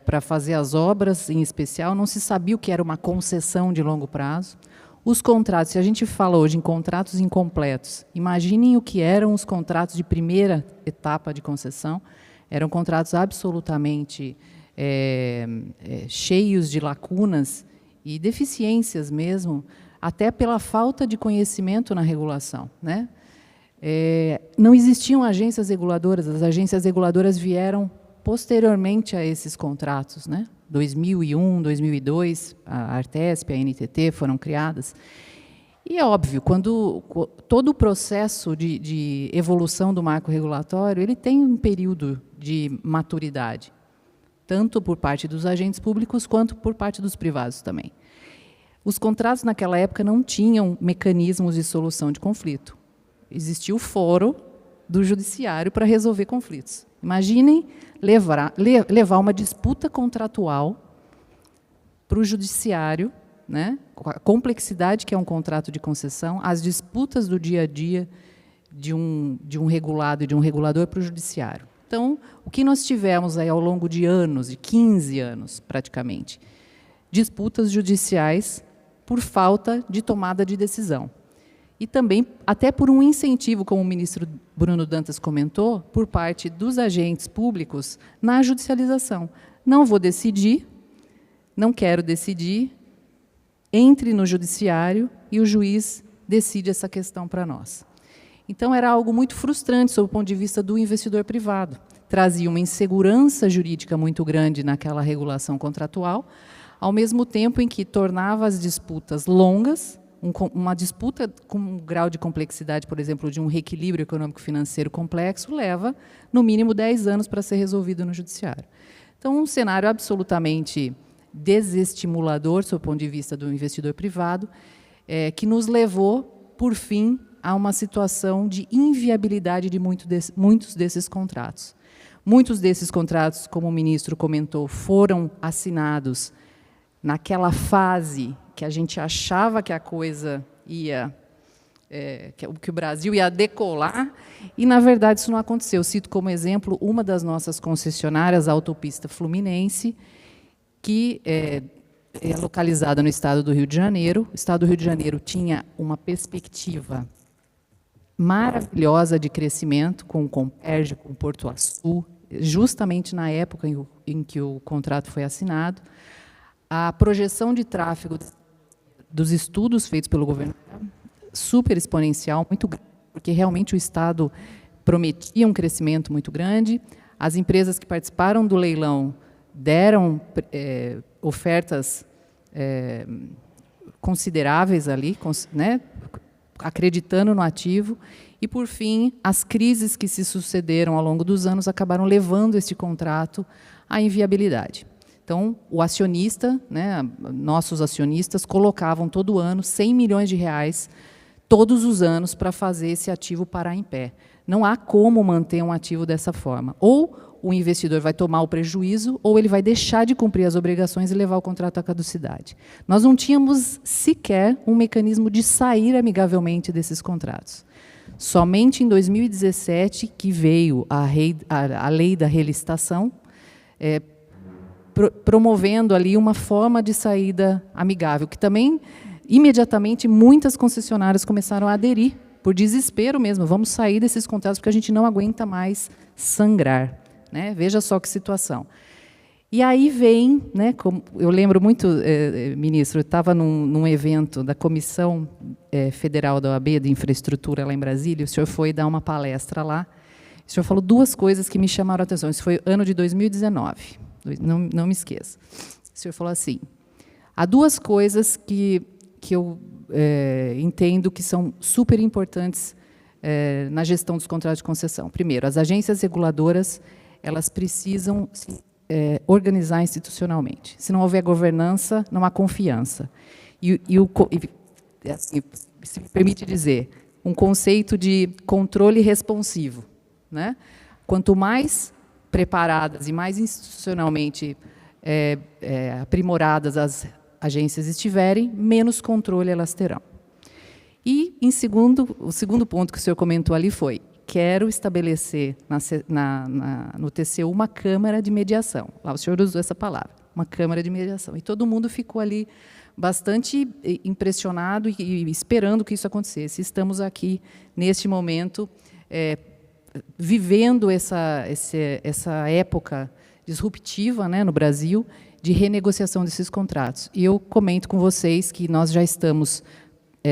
para fazer as obras, em especial, não se sabia o que era uma concessão de longo prazo. Os contratos, se a gente fala hoje em contratos incompletos, imaginem o que eram os contratos de primeira etapa de concessão, eram contratos absolutamente cheios de lacunas e deficiências mesmo, até pela falta de conhecimento na regulação, né? Não existiam agências reguladoras, as agências reguladoras vieram posteriormente a esses contratos, né? 2001, 2002, a Artesp, a NTT foram criadas. E é óbvio, quando todo o processo de evolução do marco regulatório, ele tem um período de maturidade, tanto por parte dos agentes públicos quanto por parte dos privados também. Os contratos naquela época não tinham mecanismos de solução de conflito. Existia o foro do judiciário para resolver conflitos. Imaginem levar uma disputa contratual para o judiciário, né? A complexidade que é um contrato de concessão, as disputas do dia a dia de um regulado e de um regulador para o judiciário. Então, o que nós tivemos aí ao longo de anos, de 15 anos praticamente, disputas judiciais por falta de tomada de decisão. E também, até por um incentivo, como o ministro Bruno Dantas comentou, por parte dos agentes públicos na judicialização. Não vou decidir, não quero decidir, entre no judiciário e o juiz decide essa questão para nós. Então, era algo muito frustrante, sob o ponto de vista do investidor privado. Trazia uma insegurança jurídica muito grande naquela regulação contratual, ao mesmo tempo em que tornava as disputas longas. Uma disputa com um grau de complexidade, por exemplo, de um reequilíbrio econômico-financeiro complexo, leva, no mínimo, 10 anos para ser resolvido no judiciário. Então, um cenário absolutamente desestimulador, sob o ponto de vista do investidor privado, que nos levou, por fim, a uma situação de inviabilidade de muitos desses contratos. Muitos desses contratos, como o ministro comentou, foram assinados naquela fase que a gente achava que a coisa ia, que o Brasil ia decolar, e, na verdade, isso não aconteceu. Eu cito como exemplo uma das nossas concessionárias, a Autopista Fluminense, que é localizada no estado do Rio de Janeiro. O estado do Rio de Janeiro tinha uma perspectiva maravilhosa de crescimento com o Comperj, com o Porto Açu, justamente na época em que o contrato foi assinado. A projeção de tráfego dos estudos feitos pelo governo super exponencial, muito grande, porque realmente o Estado prometia um crescimento muito grande. As empresas que participaram do leilão deram ofertas consideráveis ali, né, acreditando no ativo. E, por fim, as crises que se sucederam ao longo dos anos acabaram levando esse contrato à inviabilidade. Então, o acionista, né, nossos acionistas, colocavam todo ano 100 milhões de reais, todos os anos, para fazer esse ativo parar em pé. Não há como manter um ativo dessa forma. Ou o investidor vai tomar o prejuízo, ou ele vai deixar de cumprir as obrigações e levar o contrato à caducidade. Nós não tínhamos sequer um mecanismo de sair amigavelmente desses contratos. Somente em 2017 que veio a lei da relicitação, promovendo ali uma forma de saída amigável, que também, imediatamente, muitas concessionárias começaram a aderir, por desespero mesmo, vamos sair desses contratos, porque a gente não aguenta mais sangrar. Né? Veja só que situação. E aí vem, né, como eu lembro muito, ministro, eu estava num evento da Comissão Federal da OAB de Infraestrutura lá em Brasília, o senhor foi dar uma palestra lá, o senhor falou duas coisas que me chamaram a atenção, isso foi ano de 2019, não me esqueça. O senhor falou assim, há duas coisas que eu entendo que são super importantes na gestão dos contratos de concessão. Primeiro, as agências reguladoras, elas precisam se organizar institucionalmente. Se não houver governança, não há confiança. Assim, se me permite dizer, um conceito de controle responsivo. Né? Quanto mais preparadas e mais institucionalmente aprimoradas as agências estiverem, menos controle elas terão. E, o segundo ponto que o senhor comentou ali foi, quero estabelecer no TCU uma câmara de mediação. Lá o senhor usou essa palavra, uma câmara de mediação. E todo mundo ficou ali bastante impressionado e esperando que isso acontecesse. Estamos aqui, neste momento, vivendo essa época disruptiva, né, no Brasil, de renegociação desses contratos. E eu comento com vocês que nós já estamos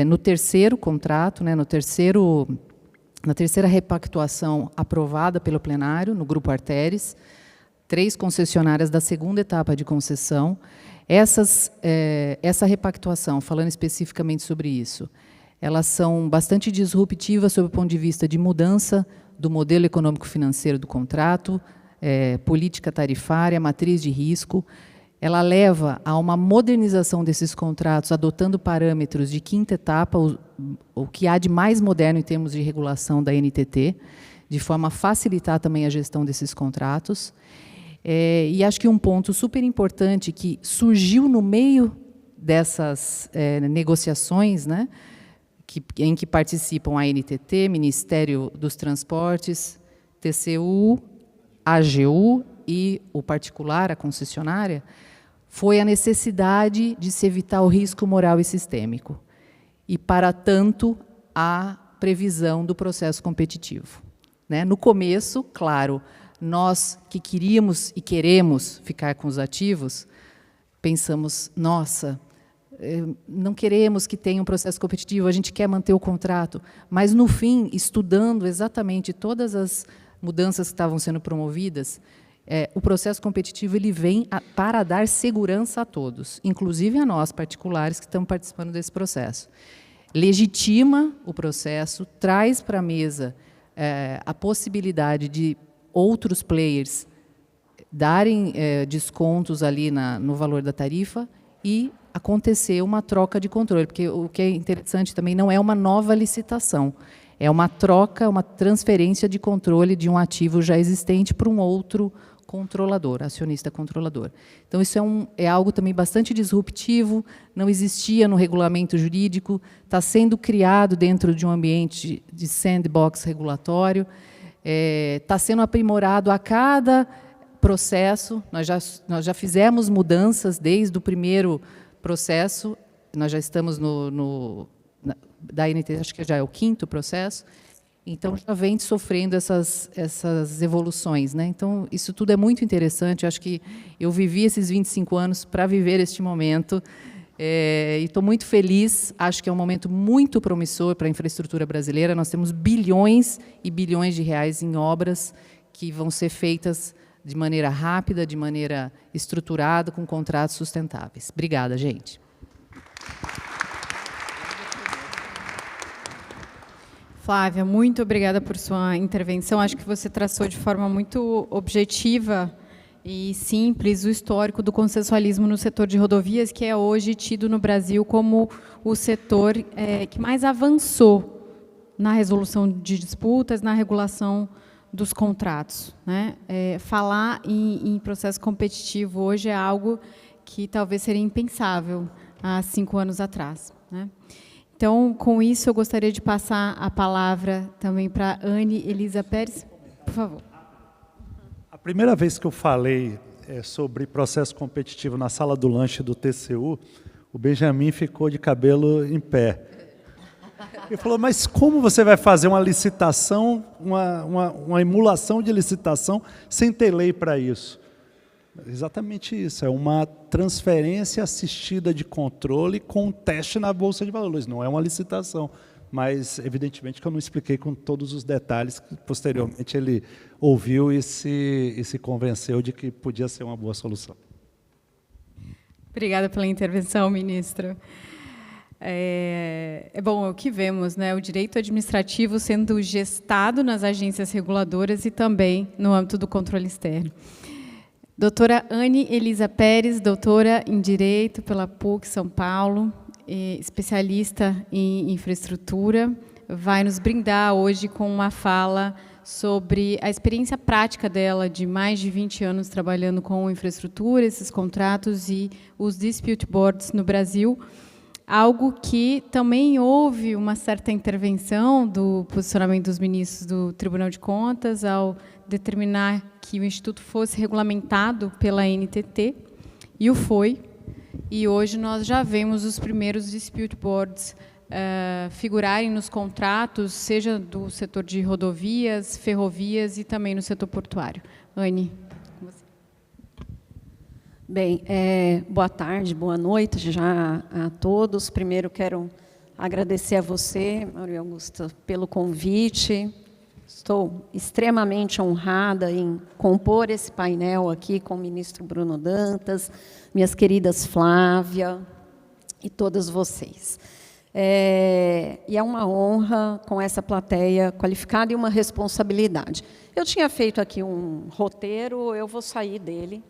no terceiro contrato, né, na terceira repactuação aprovada pelo plenário, no Grupo Arteres, 3 concessionárias da segunda etapa de concessão. Essa repactuação, falando especificamente sobre isso, elas são bastante disruptivas sob o ponto de vista de mudança do modelo econômico-financeiro do contrato, política tarifária, matriz de risco. Ela leva a uma modernização desses contratos, adotando parâmetros de quinta etapa, o que há de mais moderno em termos de regulação da NTT, de forma a facilitar também a gestão desses contratos. E acho que um ponto super importante que surgiu no meio dessas negociações, né, em que participam a NTT, Ministério dos Transportes, TCU, AGU e o particular, a concessionária, foi a necessidade de se evitar o risco moral e sistêmico. E, para tanto, a previsão do processo competitivo. Né? No começo, claro, nós que queríamos e queremos ficar com os ativos, pensamos, nossa, não queremos que tenha um processo competitivo, a gente quer manter o contrato. Mas, no fim, estudando exatamente todas as mudanças que estavam sendo promovidas, o processo competitivo ele vem para dar segurança a todos, inclusive a nós, particulares, que estamos participando desse processo. Legitima o processo, traz para a mesa a possibilidade de outros players darem descontos ali no valor da tarifa e acontecer uma troca de controle, porque o que é interessante também não é uma nova licitação, é uma troca, uma transferência de controle de um ativo já existente para um outro controlador, acionista controlador. Então, isso é algo também bastante disruptivo, não existia no regulamento jurídico, está sendo criado dentro de um ambiente de sandbox regulatório, está sendo aprimorado a cada processo, nós já fizemos mudanças desde o primeiro processo, nós já estamos da NT, acho que já é o 5º processo, então já vem sofrendo essas evoluções. Né? Então, isso tudo é muito interessante, eu acho que eu vivi esses 25 anos para viver este momento, e estou muito feliz, acho que é um momento muito promissor para a infraestrutura brasileira, nós temos bilhões e bilhões de reais em obras que vão ser feitas de maneira rápida, de maneira estruturada, com contratos sustentáveis. Obrigada, gente. Flávia, muito obrigada por sua intervenção. Acho que você traçou de forma muito objetiva e simples o histórico do consensualismo no setor de rodovias, que é hoje tido no Brasil como o setor que mais avançou na resolução de disputas, na regulação dos contratos. Né? Falar em processo competitivo hoje é algo que talvez seria impensável há 5 anos atrás. Né? Então, com isso, eu gostaria de passar a palavra também para a Anne Elisa Pérez. Por favor. A primeira vez que eu falei sobre processo competitivo na sala do lanche do TCU, o Benjamin ficou de cabelo em pé. Ele falou, mas como você vai fazer uma licitação, uma emulação de licitação, sem ter lei para isso? Exatamente isso, é uma transferência assistida de controle com um teste na Bolsa de Valores, não é uma licitação, mas evidentemente que eu não expliquei com todos os detalhes, que posteriormente ele ouviu e se convenceu de que podia ser uma boa solução. Obrigada pela intervenção, ministro. Bom, é o que vemos, né? O direito administrativo sendo gestado nas agências reguladoras e também no âmbito do controle externo. Doutora Anne Elisa Pérez, doutora em Direito pela PUC São Paulo, especialista em infraestrutura, vai nos brindar hoje com uma fala sobre a experiência prática dela de mais de 20 anos trabalhando com infraestrutura, esses contratos e os dispute boards no Brasil, algo que também houve uma certa intervenção do posicionamento dos ministros do Tribunal de Contas ao determinar que o Instituto fosse regulamentado pela NTT, e o foi, e hoje nós já vemos os primeiros dispute boards figurarem nos contratos, seja do setor de rodovias, ferrovias e também no setor portuário. Anne, com você. Bem, boa tarde, boa noite já a todos. Primeiro quero agradecer a você, Maria Augusta, pelo convite. Estou extremamente honrada em compor esse painel aqui com o ministro Bruno Dantas, minhas queridas Flávia e todas vocês. E é uma honra com essa plateia qualificada e uma responsabilidade. Eu tinha feito aqui um roteiro, eu vou sair dele.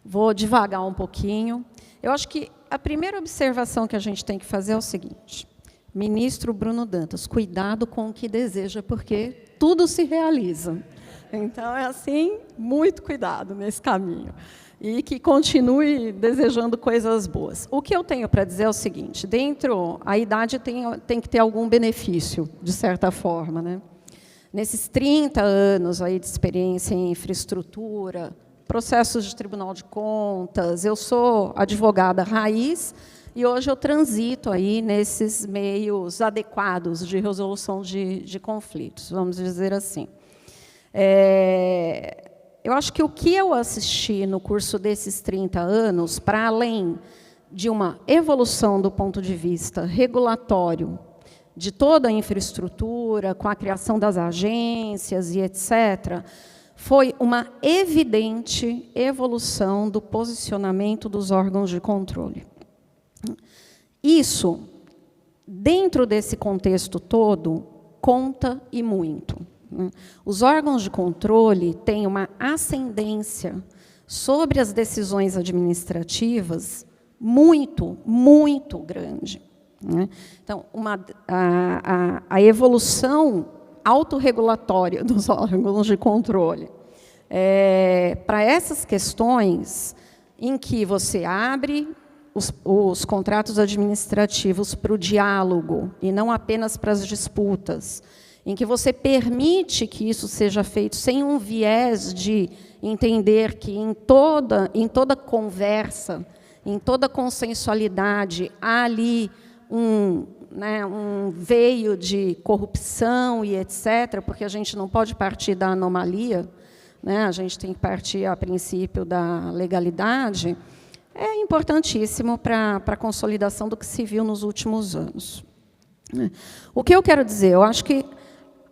Vou devagar um pouquinho. Eu acho que a primeira observação que a gente tem que fazer é o seguinte: ministro Bruno Dantas, cuidado com o que deseja, porque tudo se realiza. Então, é assim, muito cuidado nesse caminho. E que continue desejando coisas boas. O que eu tenho para dizer é o seguinte: a idade tem que ter algum benefício, de certa forma, né? Nesses 30 anos aí de experiência em infraestrutura, processos de Tribunal de Contas, eu sou advogada raiz e hoje eu transito aí nesses meios adequados de resolução de conflitos, vamos dizer assim. Eu acho que o que eu assisti no curso desses 30 anos, para além de uma evolução do ponto de vista regulatório, de toda a infraestrutura, com a criação das agências e etc., foi uma evidente evolução do posicionamento dos órgãos de controle. Isso, dentro desse contexto todo, conta e muito. Os órgãos de controle têm uma ascendência sobre as decisões administrativas muito, muito grande. Então, a evolução autorregulatória dos órgãos de controle para essas questões em que você abre os contratos administrativos para o diálogo e não apenas para as disputas, em que você permite que isso seja feito sem um viés de entender que em toda conversa, em toda consensualidade, há ali um veio de corrupção e etc., porque a gente não pode partir da anomalia, né? A gente tem que partir, a princípio, da legalidade, é importantíssimo para a consolidação do que se viu nos últimos anos. O que eu quero dizer? Eu acho que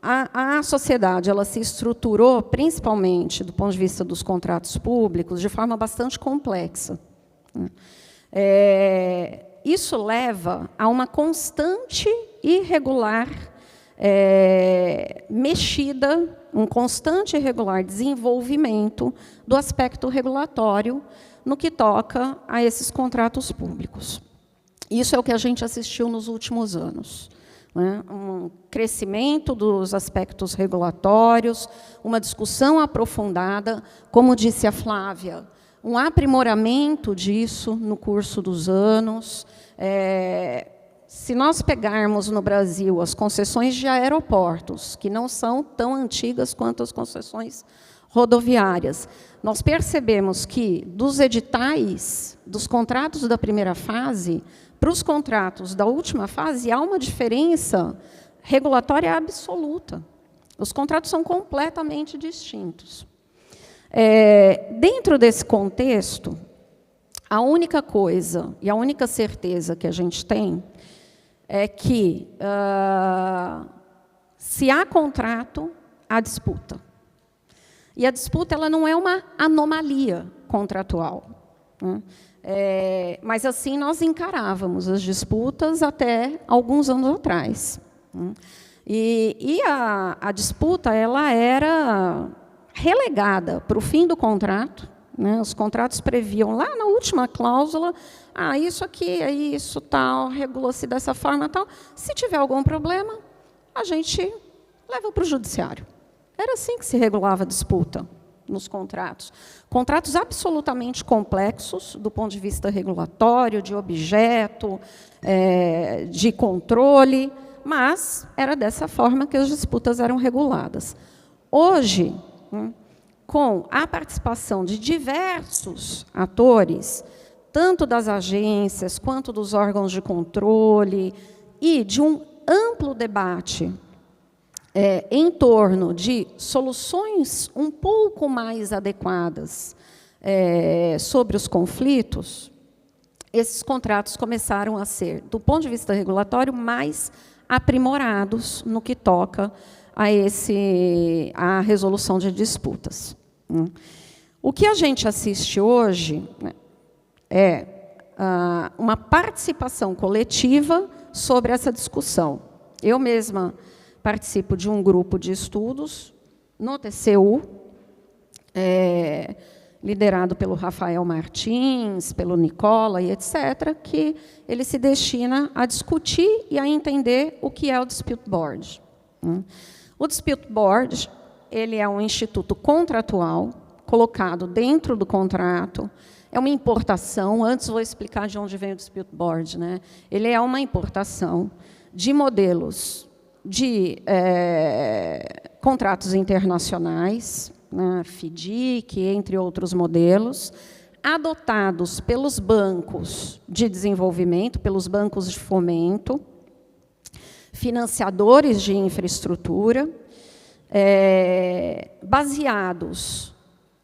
a sociedade ela se estruturou, principalmente do ponto de vista dos contratos públicos, de forma bastante complexa. Isso leva a uma constante e irregular mexida, um constante e irregular desenvolvimento do aspecto regulatório no que toca a esses contratos públicos. Isso é o que a gente assistiu nos últimos anos. Um crescimento dos aspectos regulatórios, uma discussão aprofundada, como disse a Flávia, um aprimoramento disso no curso dos anos. Se nós pegarmos no Brasil as concessões de aeroportos, que não são tão antigas quanto as concessões rodoviárias, nós percebemos que dos editais, dos contratos da primeira fase, para os contratos da última fase, há uma diferença regulatória absoluta. Os contratos são completamente distintos. Dentro desse contexto, a única coisa e a única certeza que a gente tem é que, se há contrato, há disputa. E a disputa ela não é uma anomalia contratual, né? Mas assim nós encarávamos as disputas até alguns anos atrás. E a disputa ela era relegada para o fim do contrato, né? Os contratos previam lá na última cláusula, isso aqui, é isso, tal, regula-se dessa forma, tal. Se tiver algum problema, a gente leva para o judiciário. Era assim que se regulava a disputa nos contratos. Contratos absolutamente complexos, do ponto de vista regulatório, de objeto, de controle, mas era dessa forma que as disputas eram reguladas. Hoje, com a participação de diversos atores, tanto das agências quanto dos órgãos de controle, e de um amplo debate em torno de soluções um pouco mais adequadas sobre os conflitos, esses contratos começaram a ser, do ponto de vista regulatório, mais aprimorados no que toca a resolução de disputas. O que a gente assiste hoje, né, é uma participação coletiva sobre essa discussão. Eu mesma participo de um grupo de estudos no TCU, liderado pelo Rafael Martins, pelo Nicola e etc., que ele se destina a discutir e a entender o que é o Dispute Board. O Dispute Board, ele é um instituto contratual, colocado dentro do contrato, é uma importação, antes vou explicar de onde vem o Dispute Board, né? Ele é uma importação de modelos de contratos internacionais, né, FDIC, entre outros modelos, adotados pelos bancos de desenvolvimento, pelos bancos de fomento, financiadores de infraestrutura, baseados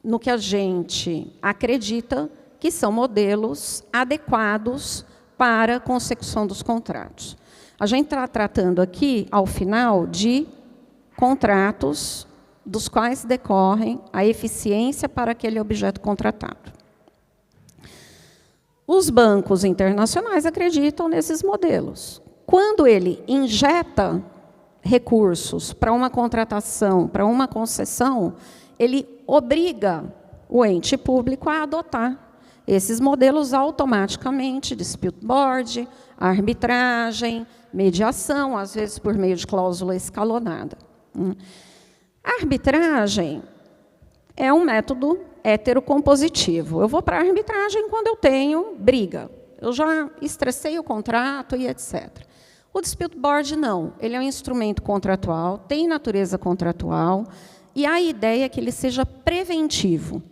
no que a gente acredita que são modelos adequados para a consecução dos contratos. A gente está tratando aqui, ao final, de contratos dos quais decorrem a eficiência para aquele objeto contratado. Os bancos internacionais acreditam nesses modelos. Quando ele injeta recursos para uma contratação, para uma concessão, ele obriga o ente público a adotar esses modelos automaticamente, Dispute Board, arbitragem, mediação, às vezes por meio de cláusula escalonada. A arbitragem é um método heterocompositivo. Eu vou para a arbitragem quando eu tenho briga. Eu já estressei o contrato e etc. O Dispute Board, não. Ele é um instrumento contratual, tem natureza contratual, e a ideia é que ele seja preventivo.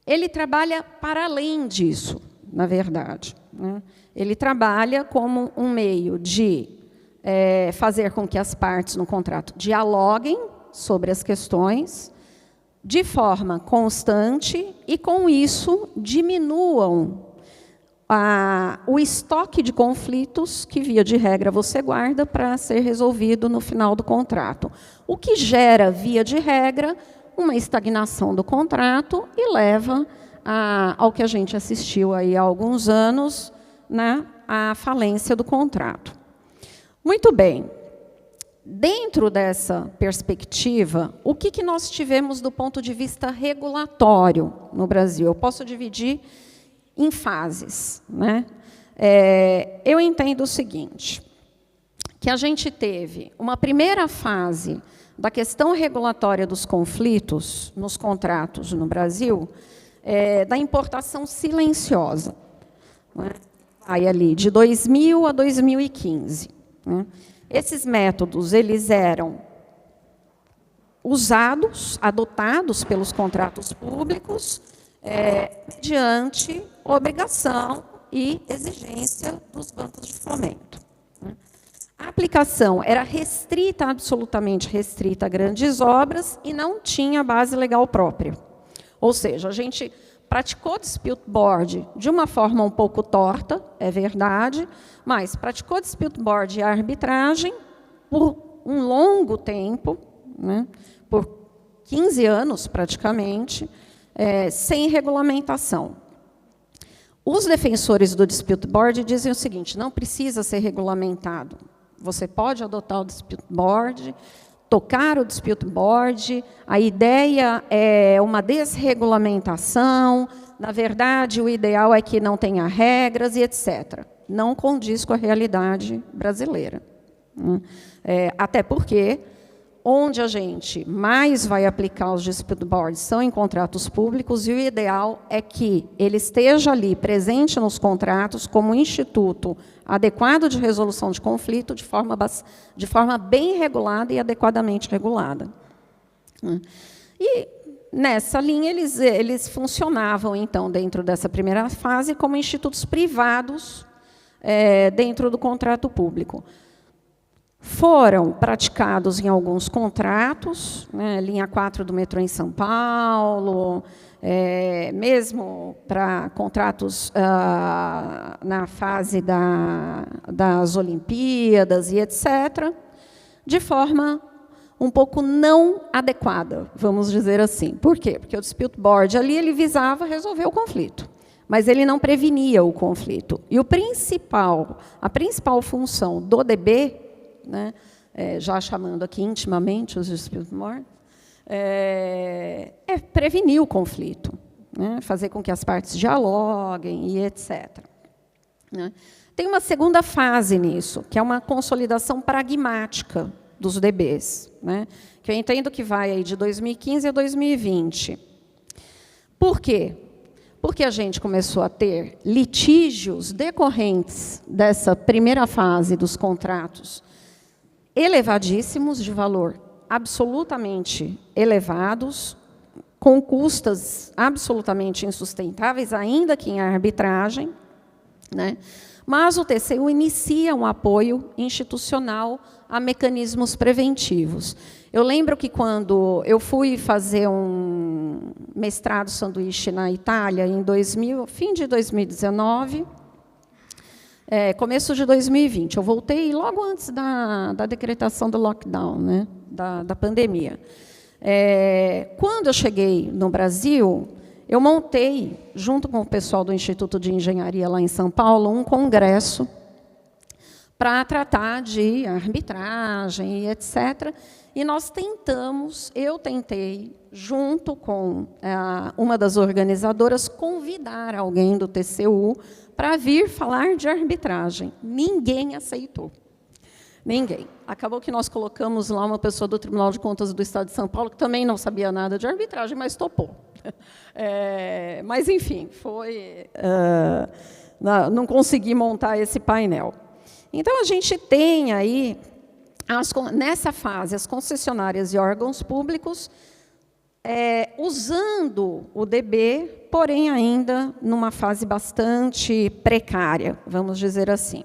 Ele trabalha para além disso, na verdade, né? Ele trabalha como um meio de fazer com que as partes no contrato dialoguem sobre as questões de forma constante e, com isso, diminuam o estoque de conflitos que, via de regra, você guarda para ser resolvido no final do contrato. O que gera, via de regra, uma estagnação do contrato e leva ao que a gente assistiu aí há alguns anos, né, à falência do contrato. Muito bem. Dentro dessa perspectiva, o que nós tivemos do ponto de vista regulatório no Brasil? Eu posso dividir em fases, né? Eu entendo o seguinte, que a gente teve uma primeira fase da questão regulatória dos conflitos nos contratos no Brasil, da importação silenciosa, né? Aí ali de 2000 a 2015. Né? Esses métodos, eles eram usados, adotados pelos contratos públicos, mediante obrigação e exigência dos bancos de fomento. A aplicação era restrita, absolutamente restrita a grandes obras e não tinha base legal própria. Ou seja, a gente praticou Dispute Board de uma forma um pouco torta, é verdade, mas praticou Dispute Board e arbitragem por um longo tempo, né, por 15 anos praticamente, sem regulamentação. Os defensores do Dispute Board dizem o seguinte, não precisa ser regulamentado. Você pode adotar o Dispute Board, tocar o Dispute Board, a ideia é uma desregulamentação, na verdade, o ideal é que não tenha regras e etc. Não condiz com a realidade brasileira. Até porque, onde a gente mais vai aplicar os Dispute Boards são em contratos públicos, e o ideal é que ele esteja ali, presente nos contratos, como instituto adequado de resolução de conflito, de forma bem regulada e adequadamente regulada. E, nessa linha, eles funcionavam, então, dentro dessa primeira fase, como institutos privados dentro do contrato público. Foram praticados em alguns contratos, né, linha 4 do metrô em São Paulo, mesmo para contratos na fase das Olimpíadas e etc., de forma um pouco não adequada, vamos dizer assim. Por quê? Porque o dispute board ali ele visava resolver o conflito, mas ele não prevenia o conflito. E a principal função do DB, né, já chamando aqui intimamente os dispute board, é prevenir o conflito, né, fazer com que as partes dialoguem e etc. Né. Tem uma segunda fase nisso, que é uma consolidação pragmática dos DBs, né, que eu entendo que vai aí de 2015 a 2020. Por quê? Porque a gente começou a ter litígios decorrentes dessa primeira fase dos contratos elevadíssimos, de valor absolutamente elevados, com custas absolutamente insustentáveis, ainda que em arbitragem, né? Mas o TCU inicia um apoio institucional a mecanismos preventivos. Eu lembro que quando eu fui fazer um mestrado sanduíche na Itália, fim de 2019, começo de 2020, eu voltei logo antes da decretação do lockdown, né, da pandemia. Quando eu cheguei no Brasil, eu montei, junto com o pessoal do Instituto de Engenharia lá em São Paulo, um congresso para tratar de arbitragem e etc. E eu tentei, junto com uma das organizadoras, convidar alguém do TCU para vir falar de arbitragem. Ninguém aceitou. Ninguém. Acabou que nós colocamos lá uma pessoa do Tribunal de Contas do Estado de São Paulo, que também não sabia nada de arbitragem, mas topou. Mas, enfim, não consegui montar esse painel. Então, a gente tem aí, nessa fase, as concessionárias e órgãos públicos usando o DB, porém ainda numa fase bastante precária, vamos dizer assim.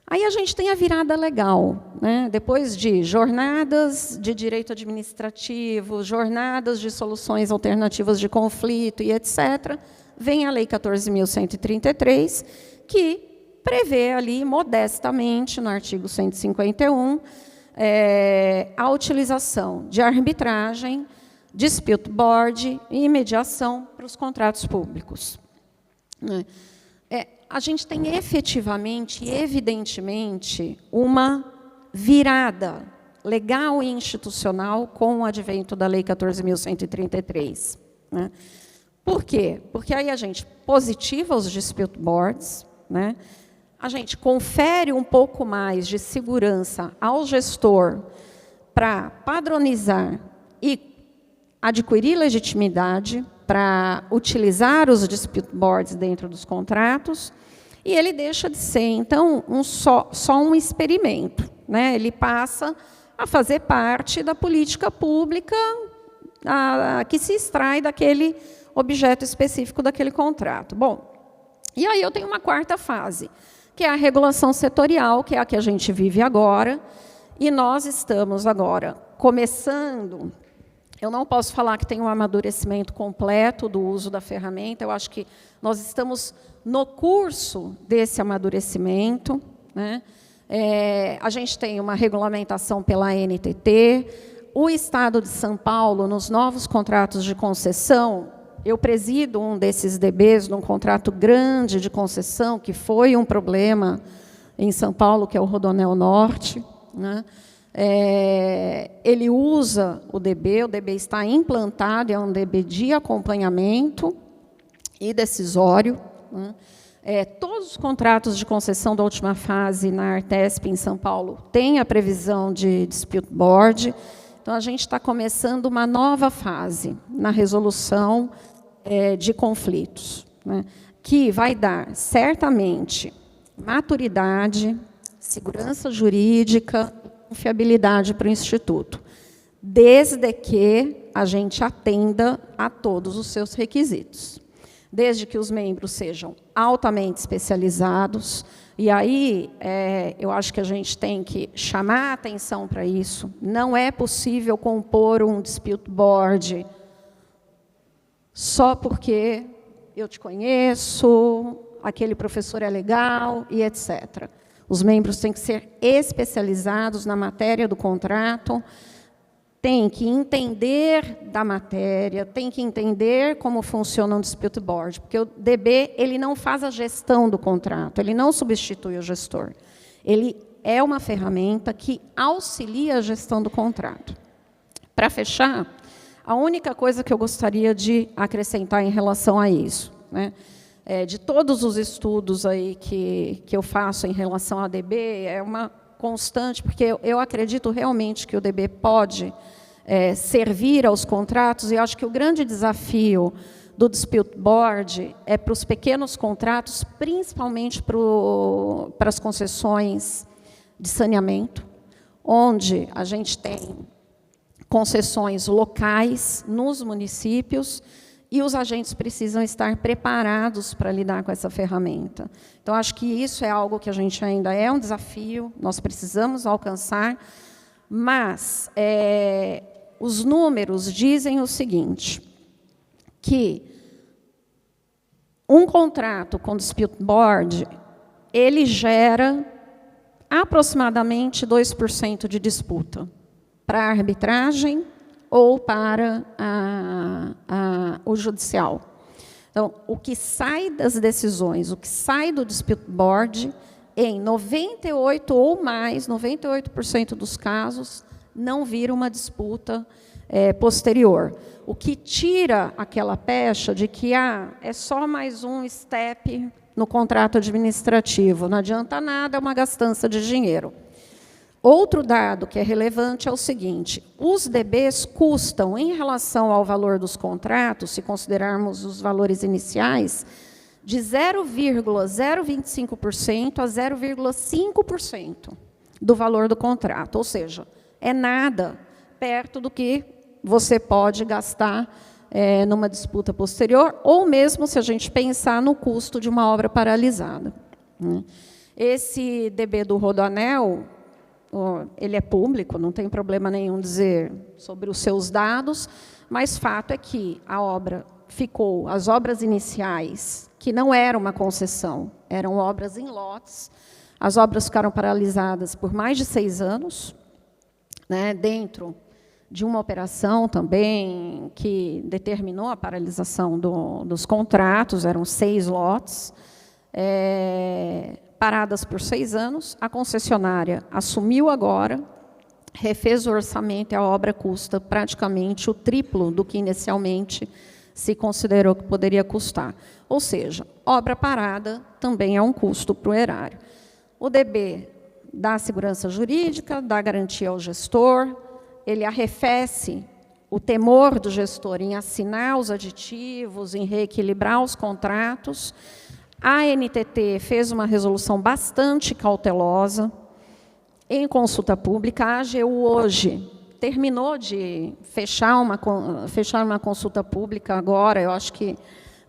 Aí a gente tem a virada legal, né? Depois de jornadas de direito administrativo, jornadas de soluções alternativas de conflito e etc., vem a Lei 14.133, que prevê ali, modestamente, no artigo 151, a utilização de arbitragem, dispute board e mediação para os contratos públicos. A gente tem efetivamente e evidentemente uma virada legal e institucional com o advento da Lei 14.133. Né? Por quê? Porque aí a gente positiva os dispute boards, né? A gente confere um pouco mais de segurança ao gestor para padronizar e adquirir legitimidade para utilizar os dispute boards dentro dos contratos, e ele deixa de ser, então, só um experimento, né? Ele passa a fazer parte da política pública que se extrai daquele objeto específico daquele contrato. Bom, e aí eu tenho uma quarta fase, que é a regulação setorial, que é a que a gente vive agora, e nós estamos agora começando. Eu não posso falar que tem um amadurecimento completo do uso da ferramenta, eu acho que nós estamos no curso desse amadurecimento, né? A gente tem uma regulamentação pela ANTT, o Estado de São Paulo, nos novos contratos de concessão, eu presido um desses DBs, num contrato grande de concessão, que foi um problema em São Paulo, que é o Rodoanel Norte, né? Ele usa o DB está implantado, é um DB de acompanhamento e decisório. Né? Todos os contratos de concessão da última fase na Artesp em São Paulo têm a previsão de dispute board. Então, a gente está começando uma nova fase na resolução de conflitos, né? Que vai dar, certamente, maturidade, segurança jurídica, confiabilidade para o Instituto, desde que a gente atenda a todos os seus requisitos. Desde que os membros sejam altamente especializados, e aí eu acho que a gente tem que chamar a atenção para isso. Não é possível compor um dispute board só porque eu te conheço, aquele professor é legal e etc. Os membros têm que ser especializados na matéria do contrato, têm que entender da matéria, têm que entender como funciona um dispute board, porque o DB ele não faz a gestão do contrato, ele não substitui o gestor. Ele é uma ferramenta que auxilia a gestão do contrato. Para fechar, a única coisa que eu gostaria de acrescentar em relação a isso, né? De todos os estudos aí que eu faço em relação à DB, é uma constante, porque eu acredito realmente que o DB pode servir aos contratos, e acho que o grande desafio do dispute board é para os pequenos contratos, principalmente para as concessões de saneamento, onde a gente tem concessões locais nos municípios, e os agentes precisam estar preparados para lidar com essa ferramenta. Então, acho que isso é algo que a gente ainda é um desafio, nós precisamos alcançar, mas os números dizem o seguinte, que um contrato com dispute board, ele gera aproximadamente 2% de disputa para a arbitragem ou para o judicial. Então, o que sai das decisões, o que sai do dispute board, em 98% ou mais, 98% dos casos, não vira uma disputa posterior. O que tira aquela pecha de que é só mais um step no contrato administrativo, não adianta nada, é uma gastança de dinheiro. Outro dado que é relevante é o seguinte, os DBs custam, em relação ao valor dos contratos, se considerarmos os valores iniciais, de 0,025% a 0,5% do valor do contrato, ou seja, é nada perto do que você pode gastar numa disputa posterior, ou mesmo se a gente pensar no custo de uma obra paralisada. Esse DB do Rodoanel, ele é público, não tem problema nenhum dizer sobre os seus dados, mas fato é que a obra ficou, as obras iniciais, que não era uma concessão, eram obras em lotes, as obras ficaram paralisadas por mais de 6 anos, né, dentro de uma operação também que determinou a paralisação dos contratos, eram 6 lotes, paradas por 6 anos, a concessionária assumiu agora, refez o orçamento e a obra custa praticamente o triplo do que inicialmente se considerou que poderia custar. Ou seja, obra parada também é um custo para o erário. O DB dá segurança jurídica, dá garantia ao gestor, ele arrefece o temor do gestor em assinar os aditivos, em reequilibrar os contratos. A ANTT fez uma resolução bastante cautelosa em consulta pública. A AGU hoje terminou de fechar uma consulta pública agora, eu acho que,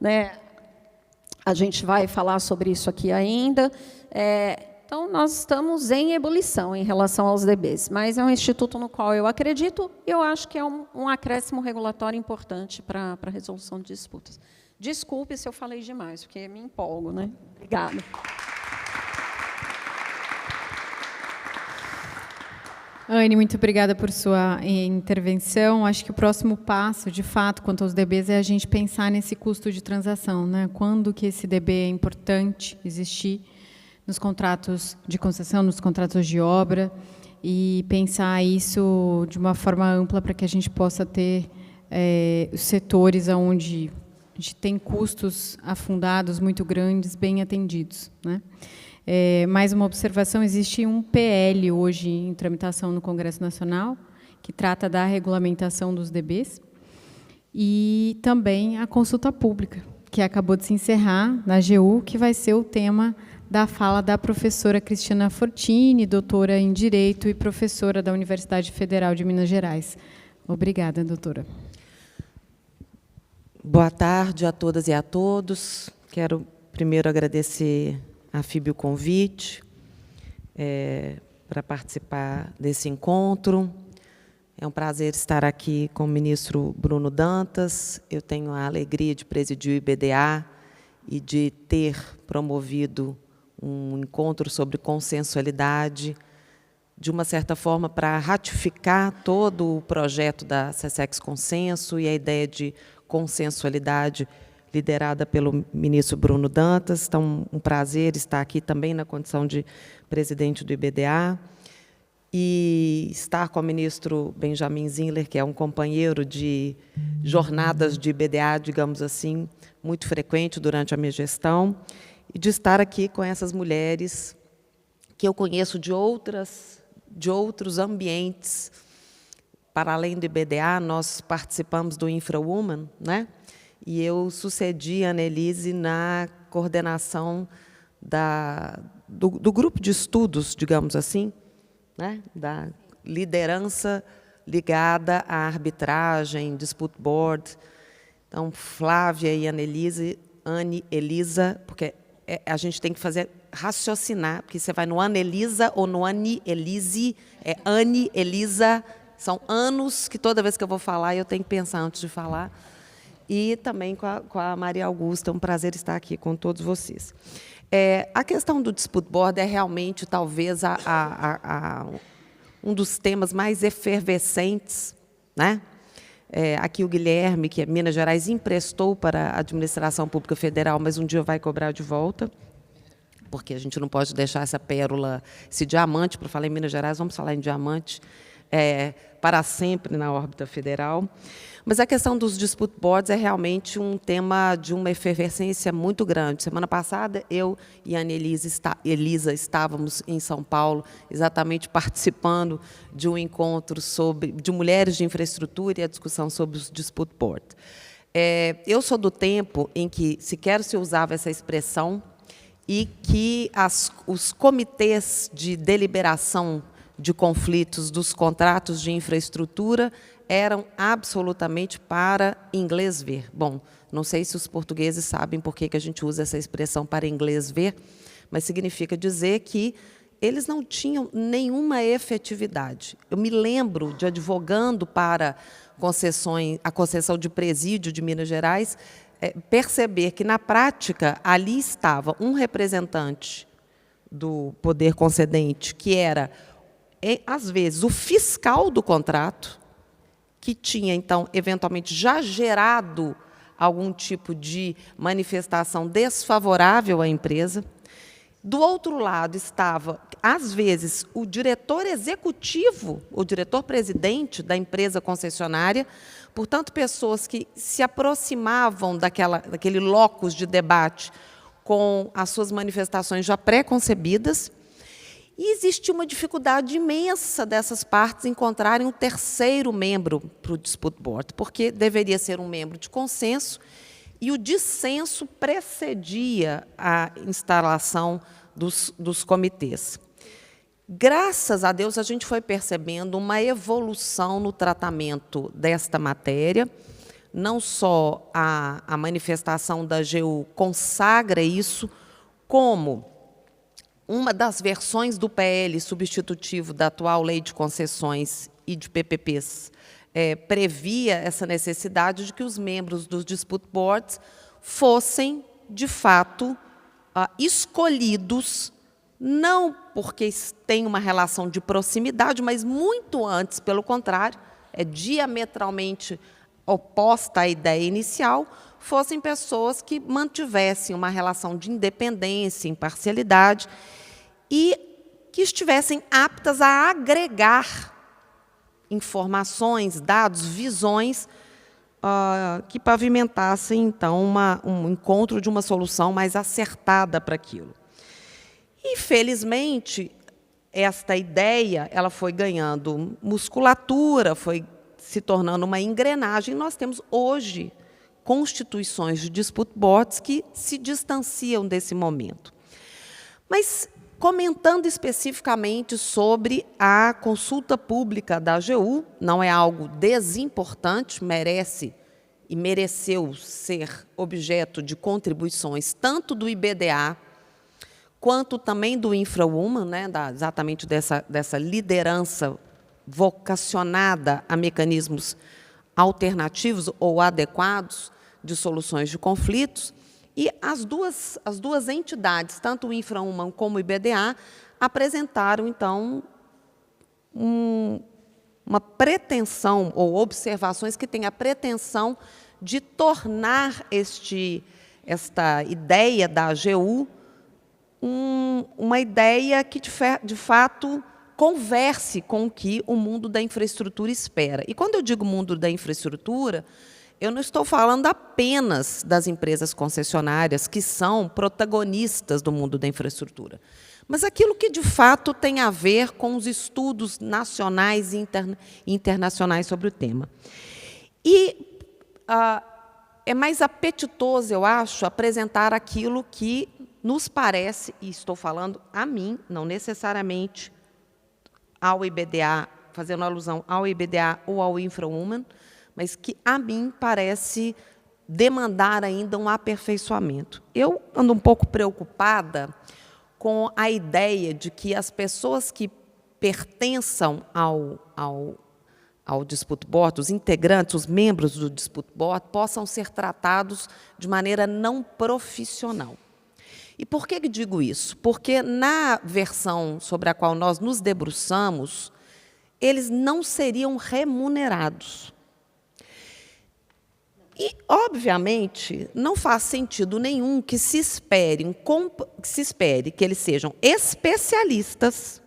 né, a gente vai falar sobre isso aqui ainda. Então, nós estamos em ebulição em relação aos DBs, mas é um instituto no qual eu acredito e eu acho que é um acréscimo regulatório importante para a resolução de disputas. Desculpe se eu falei demais, porque me empolgo, né? Obrigada. Anne, muito obrigada por sua intervenção. Acho que o próximo passo, de fato, quanto aos DBs, é a gente pensar nesse custo de transação, né? Quando que esse DB é importante existir nos contratos de concessão, nos contratos de obra, e pensar isso de uma forma ampla para que a gente possa ter os setores onde a gente tem custos afundados muito grandes, bem atendidos, né? Mais uma observação, existe um PL hoje em tramitação no Congresso Nacional, que trata da regulamentação dos DBs, e também a consulta pública, que acabou de se encerrar na AGU, que vai ser o tema da fala da professora Cristina Fortini, doutora em Direito e professora da Universidade Federal de Minas Gerais. Obrigada, doutora. Boa tarde a todas e a todos. Quero primeiro agradecer à FIB o convite para participar desse encontro. É um prazer estar aqui com o ministro Bruno Dantas. Eu tenho a alegria de presidir o IBDA e de ter promovido um encontro sobre consensualidade, de uma certa forma, para ratificar todo o projeto da SESEX Consenso e a ideia de consensualidade liderada pelo ministro Bruno Dantas. Então, um prazer estar aqui também na condição de presidente do IBDA e estar com o ministro Benjamin Zinler, que é um companheiro de jornadas de IBDA, digamos assim, muito frequente durante a minha gestão, e de estar aqui com essas mulheres que eu conheço de outros ambientes. Para além do IBDA, nós participamos do InfraWoman, né? E eu sucedi a Annelise na coordenação do grupo de estudos, digamos assim, né? Da liderança ligada à arbitragem, dispute board. Então, Flávia e Annelise, Anne, Elisa, porque a gente tem que raciocinar, porque você vai no Annelisa ou no Anne, Elise, é Anne, Elisa, são anos que toda vez que eu vou falar, eu tenho que pensar antes de falar. E também com a Maria Augusta, é um prazer estar aqui com todos vocês. A questão do dispute board é realmente, talvez, um dos temas mais efervescentes, né? Aqui o Guilherme, que é Minas Gerais, emprestou para a Administração Pública Federal, mas um dia vai cobrar de volta, porque a gente não pode deixar essa pérola, esse diamante, para falar em Minas Gerais, vamos falar em diamante, para sempre na órbita federal. Mas a questão dos dispute boards é realmente um tema de uma efervescência muito grande. Semana passada, eu e a Elisa estávamos em São Paulo, exatamente participando de um encontro de mulheres de infraestrutura e a discussão sobre os dispute boards. Eu sou do tempo em que sequer se usava essa expressão e que os comitês de deliberação de conflitos dos contratos de infraestrutura eram absolutamente para inglês ver. Bom, não sei se os portugueses sabem por que a gente usa essa expressão para inglês ver, mas significa dizer que eles não tinham nenhuma efetividade. Eu me lembro de advogando para a concessão de presídio de Minas Gerais, perceber que, na prática, ali estava um representante do poder concedente, que era, às vezes, o fiscal do contrato, que tinha, então, eventualmente, já gerado algum tipo de manifestação desfavorável à empresa. Do outro lado estava, às vezes, o diretor executivo, o diretor-presidente da empresa concessionária, portanto, pessoas que se aproximavam daquele locus de debate com as suas manifestações já pré-concebidas. E existia uma dificuldade imensa dessas partes encontrarem um terceiro membro para o dispute board, porque deveria ser um membro de consenso, e o dissenso precedia a instalação dos comitês. Graças a Deus, a gente foi percebendo uma evolução no tratamento desta matéria. Não só a manifestação da AGU consagra isso, como uma das versões do PL substitutivo da atual Lei de Concessões e de PPPs previa essa necessidade de que os membros dos dispute boards fossem, de fato, escolhidos, não porque têm uma relação de proximidade, mas muito antes, pelo contrário, diametralmente oposta à ideia inicial, fossem pessoas que mantivessem uma relação de independência, imparcialidade e que estivessem aptas a agregar informações, dados, visões que pavimentassem, então, um encontro de uma solução mais acertada para aquilo. E, felizmente, esta ideia ela foi ganhando musculatura, foi se tornando uma engrenagem. Nós temos, hoje, constituições de dispute boards que se distanciam desse momento. Mas, comentando especificamente sobre a consulta pública da AGU, não é algo desimportante, merece e mereceu ser objeto de contribuições tanto do IBDA quanto também do InfraWoman, né, exatamente dessa liderança vocacionada a mecanismos alternativos ou adequados de soluções de conflitos, e as duas entidades, tanto o InfraHuman como o IBDA, apresentaram, então, uma pretensão, ou observações que têm a pretensão de tornar esta ideia da AGU uma ideia que, de fato, converse com o que o mundo da infraestrutura espera. E, quando eu digo mundo da infraestrutura, eu não estou falando apenas das empresas concessionárias, que são protagonistas do mundo da infraestrutura, mas aquilo que, de fato, tem a ver com os estudos nacionais e internacionais sobre o tema. E é mais apetitoso, eu acho, apresentar aquilo que nos parece, e estou falando a mim, não necessariamente ao IBDA, fazendo alusão ao IBDA ou ao InfraHuman, mas que, a mim, parece demandar ainda um aperfeiçoamento. Eu ando um pouco preocupada com a ideia de que as pessoas que pertençam ao Dispute Board, os integrantes, os membros do Dispute Board, possam ser tratados de maneira não profissional. E por que digo isso? Porque, na versão sobre a qual nós nos debruçamos, eles não seriam remunerados. E, obviamente, não faz sentido nenhum que se espere que eles sejam especialistas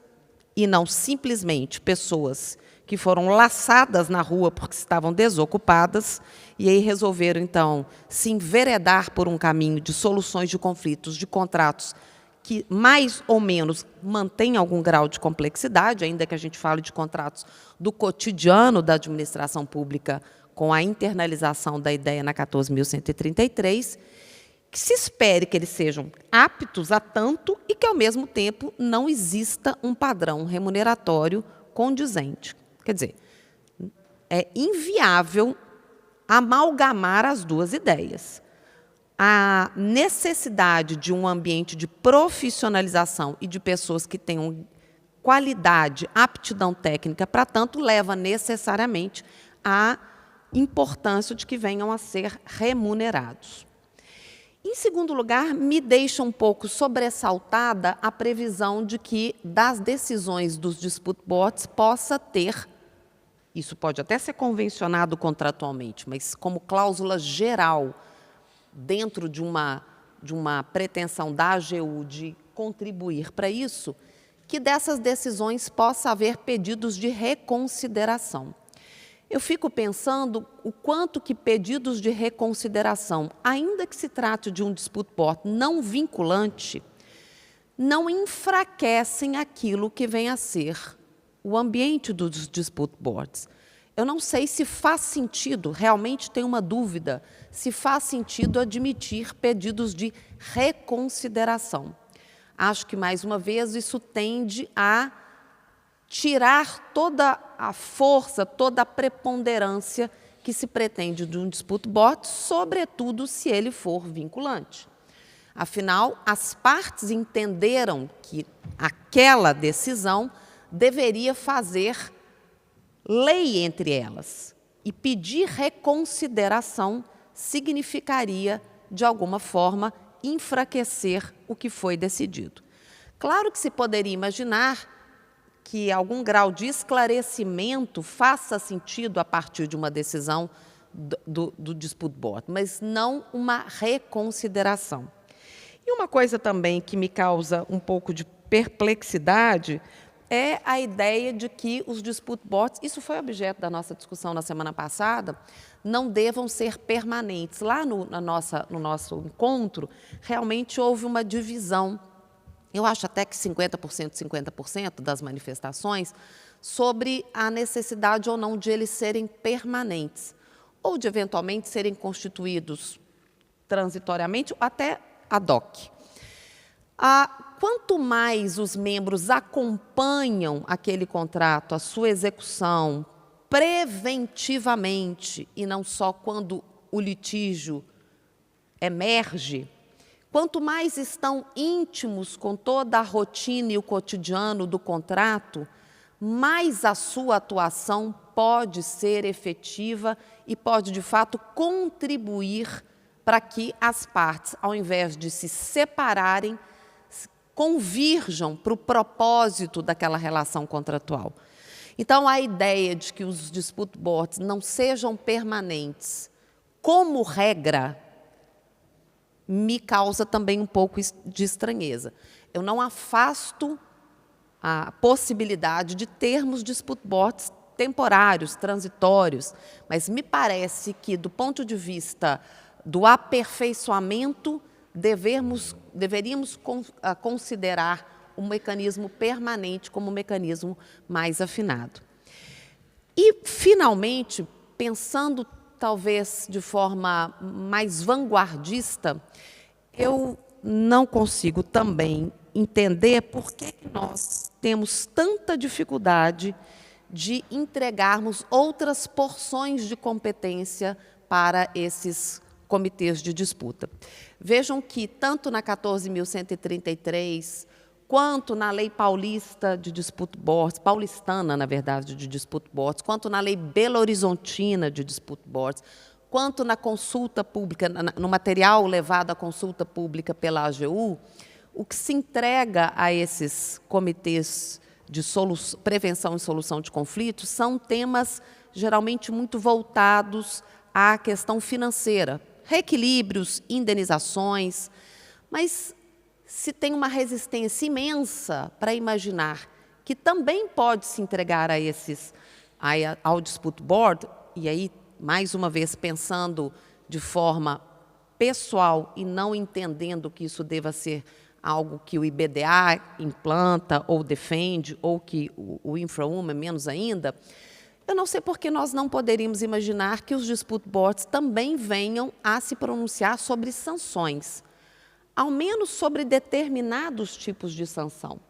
e não simplesmente pessoas que foram laçadas na rua porque estavam desocupadas e aí resolveram, então, se enveredar por um caminho de soluções de conflitos, de contratos que, mais ou menos, mantêm algum grau de complexidade, ainda que a gente fale de contratos do cotidiano da administração pública com a internalização da ideia na 14.133, que se espere que eles sejam aptos a tanto e que, ao mesmo tempo, não exista um padrão remuneratório condizente. Quer dizer, é inviável amalgamar as duas ideias. A necessidade de um ambiente de profissionalização e de pessoas que tenham qualidade, aptidão técnica, para tanto, leva necessariamente à importância de que venham a ser remunerados. Em segundo lugar, me deixa um pouco sobressaltada a previsão de que, das decisões dos dispute boards, possa ter, isso pode até ser convencionado contratualmente, mas como cláusula geral, dentro de uma pretensão da AGU de contribuir para isso, que dessas decisões possa haver pedidos de reconsideração. Eu fico pensando o quanto que pedidos de reconsideração, ainda que se trate de um dispute board não vinculante, não enfraquecem aquilo que vem a ser o ambiente dos dispute boards. Eu não sei se faz sentido, realmente tenho uma dúvida, se faz sentido admitir pedidos de reconsideração. Acho que, mais uma vez, isso tende a tirar toda a força, toda a preponderância que se pretende de um dispute board, sobretudo se ele for vinculante. Afinal, as partes entenderam que aquela decisão deveria fazer lei entre elas. E pedir reconsideração significaria, de alguma forma, enfraquecer o que foi decidido. Claro que se poderia imaginar que algum grau de esclarecimento faça sentido a partir de uma decisão do dispute board, mas não uma reconsideração. E uma coisa também que me causa um pouco de perplexidade é a ideia de que os dispute boards, isso foi objeto da nossa discussão na semana passada, não devam ser permanentes. Lá no nosso encontro, realmente houve uma divisão, eu acho até que 50%, 50% das manifestações, sobre a necessidade ou não de eles serem permanentes, ou de, eventualmente, serem constituídos transitoriamente, ou até ad hoc. Quanto mais os membros acompanham aquele contrato, a sua execução, preventivamente, e não só quando o litígio emerge, quanto mais estão íntimos com toda a rotina e o cotidiano do contrato, mais a sua atuação pode ser efetiva e pode, de fato, contribuir para que as partes, ao invés de se separarem, convirjam para o propósito daquela relação contratual. Então, a ideia de que os dispute boards não sejam permanentes, como regra, me causa também um pouco de estranheza. Eu não afasto a possibilidade de termos dispute boards temporários, transitórios, mas me parece que, do ponto de vista do aperfeiçoamento, deveríamos considerar um mecanismo permanente como um mecanismo mais afinado. E, finalmente, pensando talvez de forma mais vanguardista, eu não consigo também entender por que nós temos tanta dificuldade de entregarmos outras porções de competência para esses comitês de disputa. Vejam que, tanto na 14.133, quanto na Lei Paulista de Dispute Boards, paulistana, na verdade, de Dispute Boards, quanto na Lei Belo Horizontina de Dispute Boards, quanto na consulta pública, no material levado à consulta pública pela AGU, o que se entrega a esses comitês de prevenção e solução de conflitos são temas geralmente muito voltados à questão financeira, reequilíbrios, indenizações, mas se tem uma resistência imensa para imaginar que também pode se entregar ao Dispute Board, e aí, mais uma vez, pensando de forma pessoal e não entendendo que isso deva ser algo que o IBDA implanta ou defende, ou que o InfraUma, menos ainda, eu não sei por que nós não poderíamos imaginar que os Dispute Boards também venham a se pronunciar sobre sanções, ao menos sobre determinados tipos de sanção.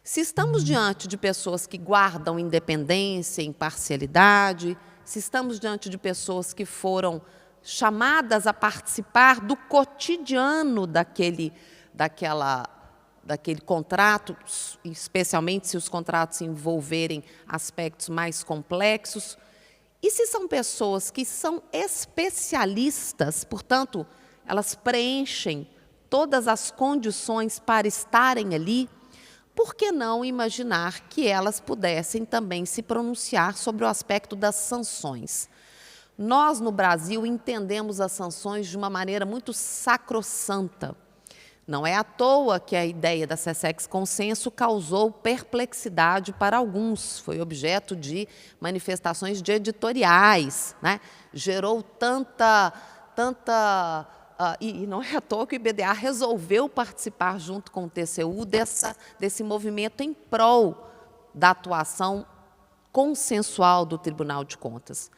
Se estamos diante de pessoas que guardam independência, imparcialidade, se estamos diante de pessoas que foram chamadas a participar do cotidiano daquele contrato, especialmente se os contratos envolverem aspectos mais complexos, e se são pessoas que são especialistas, portanto, elas preenchem todas as condições para estarem ali, por que não imaginar que elas pudessem também se pronunciar sobre o aspecto das sanções? Nós, no Brasil, entendemos as sanções de uma maneira muito sacrossanta. Não é à toa que a ideia da SESEX Consenso causou perplexidade para alguns, foi objeto de manifestações de editoriais, né? Gerou e não é à toa que o IBDA resolveu participar junto com o TCU desse movimento em prol da atuação consensual do Tribunal de Contas.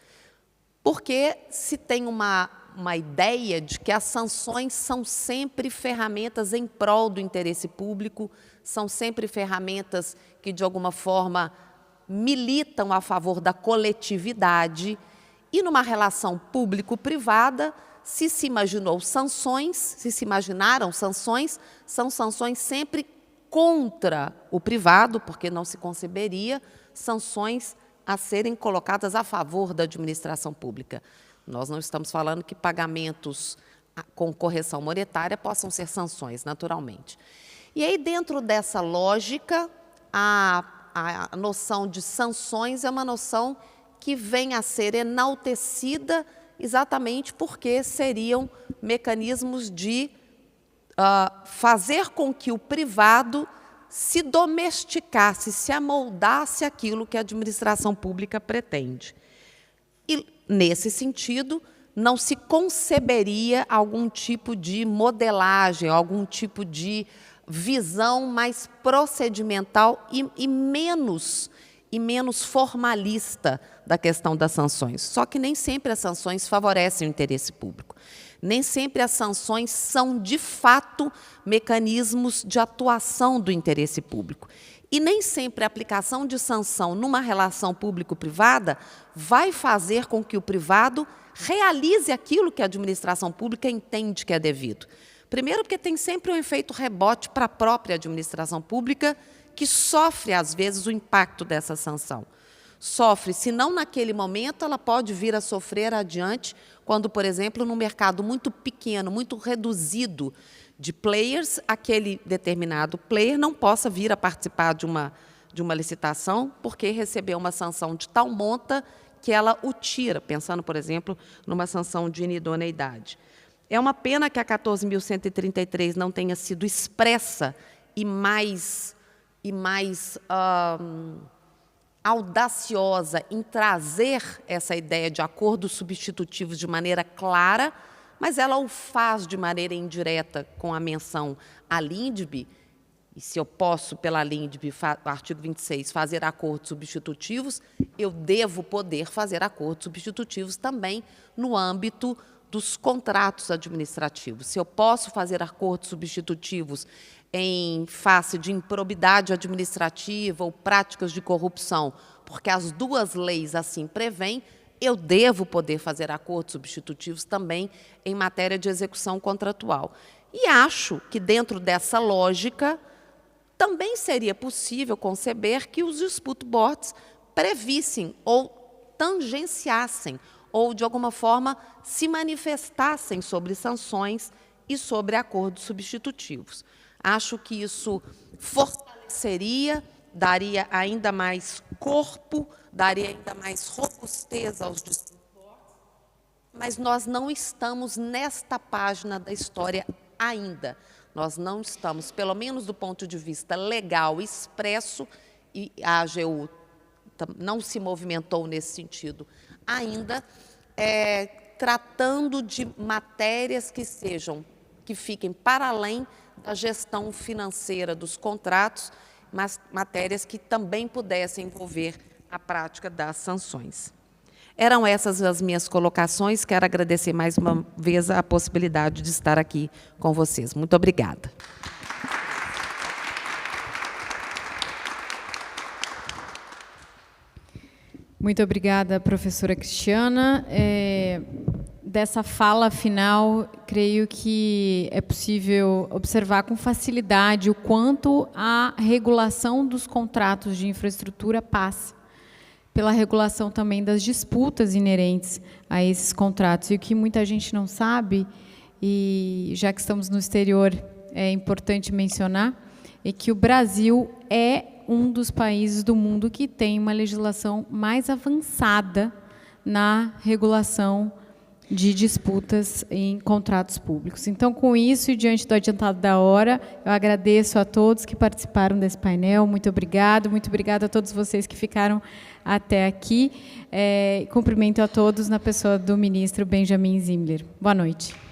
Porque se tem uma ideia de que as sanções são sempre ferramentas em prol do interesse público, são sempre ferramentas que, de alguma forma, militam a favor da coletividade, e numa relação público-privada, se imaginaram sanções, são sanções sempre contra o privado, porque não se conceberia sanções a serem colocadas a favor da administração pública. Nós não estamos falando que pagamentos com correção monetária possam ser sanções, naturalmente. E aí, dentro dessa lógica, a noção de sanções é uma noção que vem a ser enaltecida exatamente porque seriam mecanismos de fazer com que o privado se domesticasse, se amoldasse aquilo que a administração pública pretende. E, nesse sentido, não se conceberia algum tipo de modelagem, algum tipo de visão mais procedimental e menos formalista da questão das sanções. Só que nem sempre as sanções favorecem o interesse público. Nem sempre as sanções são, de fato, mecanismos de atuação do interesse público. E nem sempre a aplicação de sanção numa relação público-privada vai fazer com que o privado realize aquilo que a administração pública entende que é devido. Primeiro, porque tem sempre um efeito rebote para a própria administração pública, que sofre, às vezes, o impacto dessa sanção. Sofre, se não naquele momento, ela pode vir a sofrer adiante, quando, por exemplo, num mercado muito pequeno, muito reduzido de players, aquele determinado player não possa vir a participar de uma licitação, porque recebeu uma sanção de tal monta que ela o tira, pensando, por exemplo, numa sanção de inidoneidade. É uma pena que a 14.133 não tenha sido expressa e mais audaciosa em trazer essa ideia de acordos substitutivos de maneira clara, mas ela o faz de maneira indireta com a menção à LINDB. E se eu posso, pela LINDB, artigo 26, fazer acordos substitutivos, eu devo poder fazer acordos substitutivos também no âmbito dos contratos administrativos. Se eu posso fazer acordos substitutivos em face de improbidade administrativa ou práticas de corrupção, porque as duas leis assim prevêem, eu devo poder fazer acordos substitutivos também em matéria de execução contratual. E acho que, dentro dessa lógica, também seria possível conceber que os dispute boards previssem ou tangenciassem ou, de alguma forma, se manifestassem sobre sanções e sobre acordos substitutivos. Acho que isso fortaleceria, daria ainda mais corpo, daria ainda mais robustez aos dispute boards, mas nós não estamos nesta página da história ainda. Nós não estamos, pelo menos do ponto de vista legal expresso, e a AGU não se movimentou nesse sentido ainda, tratando de matérias que fiquem para além da gestão financeira dos contratos, mas matérias que também pudessem envolver a prática das sanções. Eram essas as minhas colocações. Quero agradecer mais uma vez a possibilidade de estar aqui com vocês. Muito obrigada. Muito obrigada, professora Cristiana. Dessa fala final, creio que é possível observar com facilidade o quanto a regulação dos contratos de infraestrutura passa pela regulação também das disputas inerentes a esses contratos. E o que muita gente não sabe, e já que estamos no exterior, é importante mencionar, é que o Brasil é um dos países do mundo que tem uma legislação mais avançada na regulação de disputas em contratos públicos. Então, com isso, e diante do adiantado da hora, eu agradeço a todos que participaram desse painel. Muito obrigada a todos vocês que ficaram até aqui. Cumprimento a todos na pessoa do ministro Benjamin Zimler. Boa noite.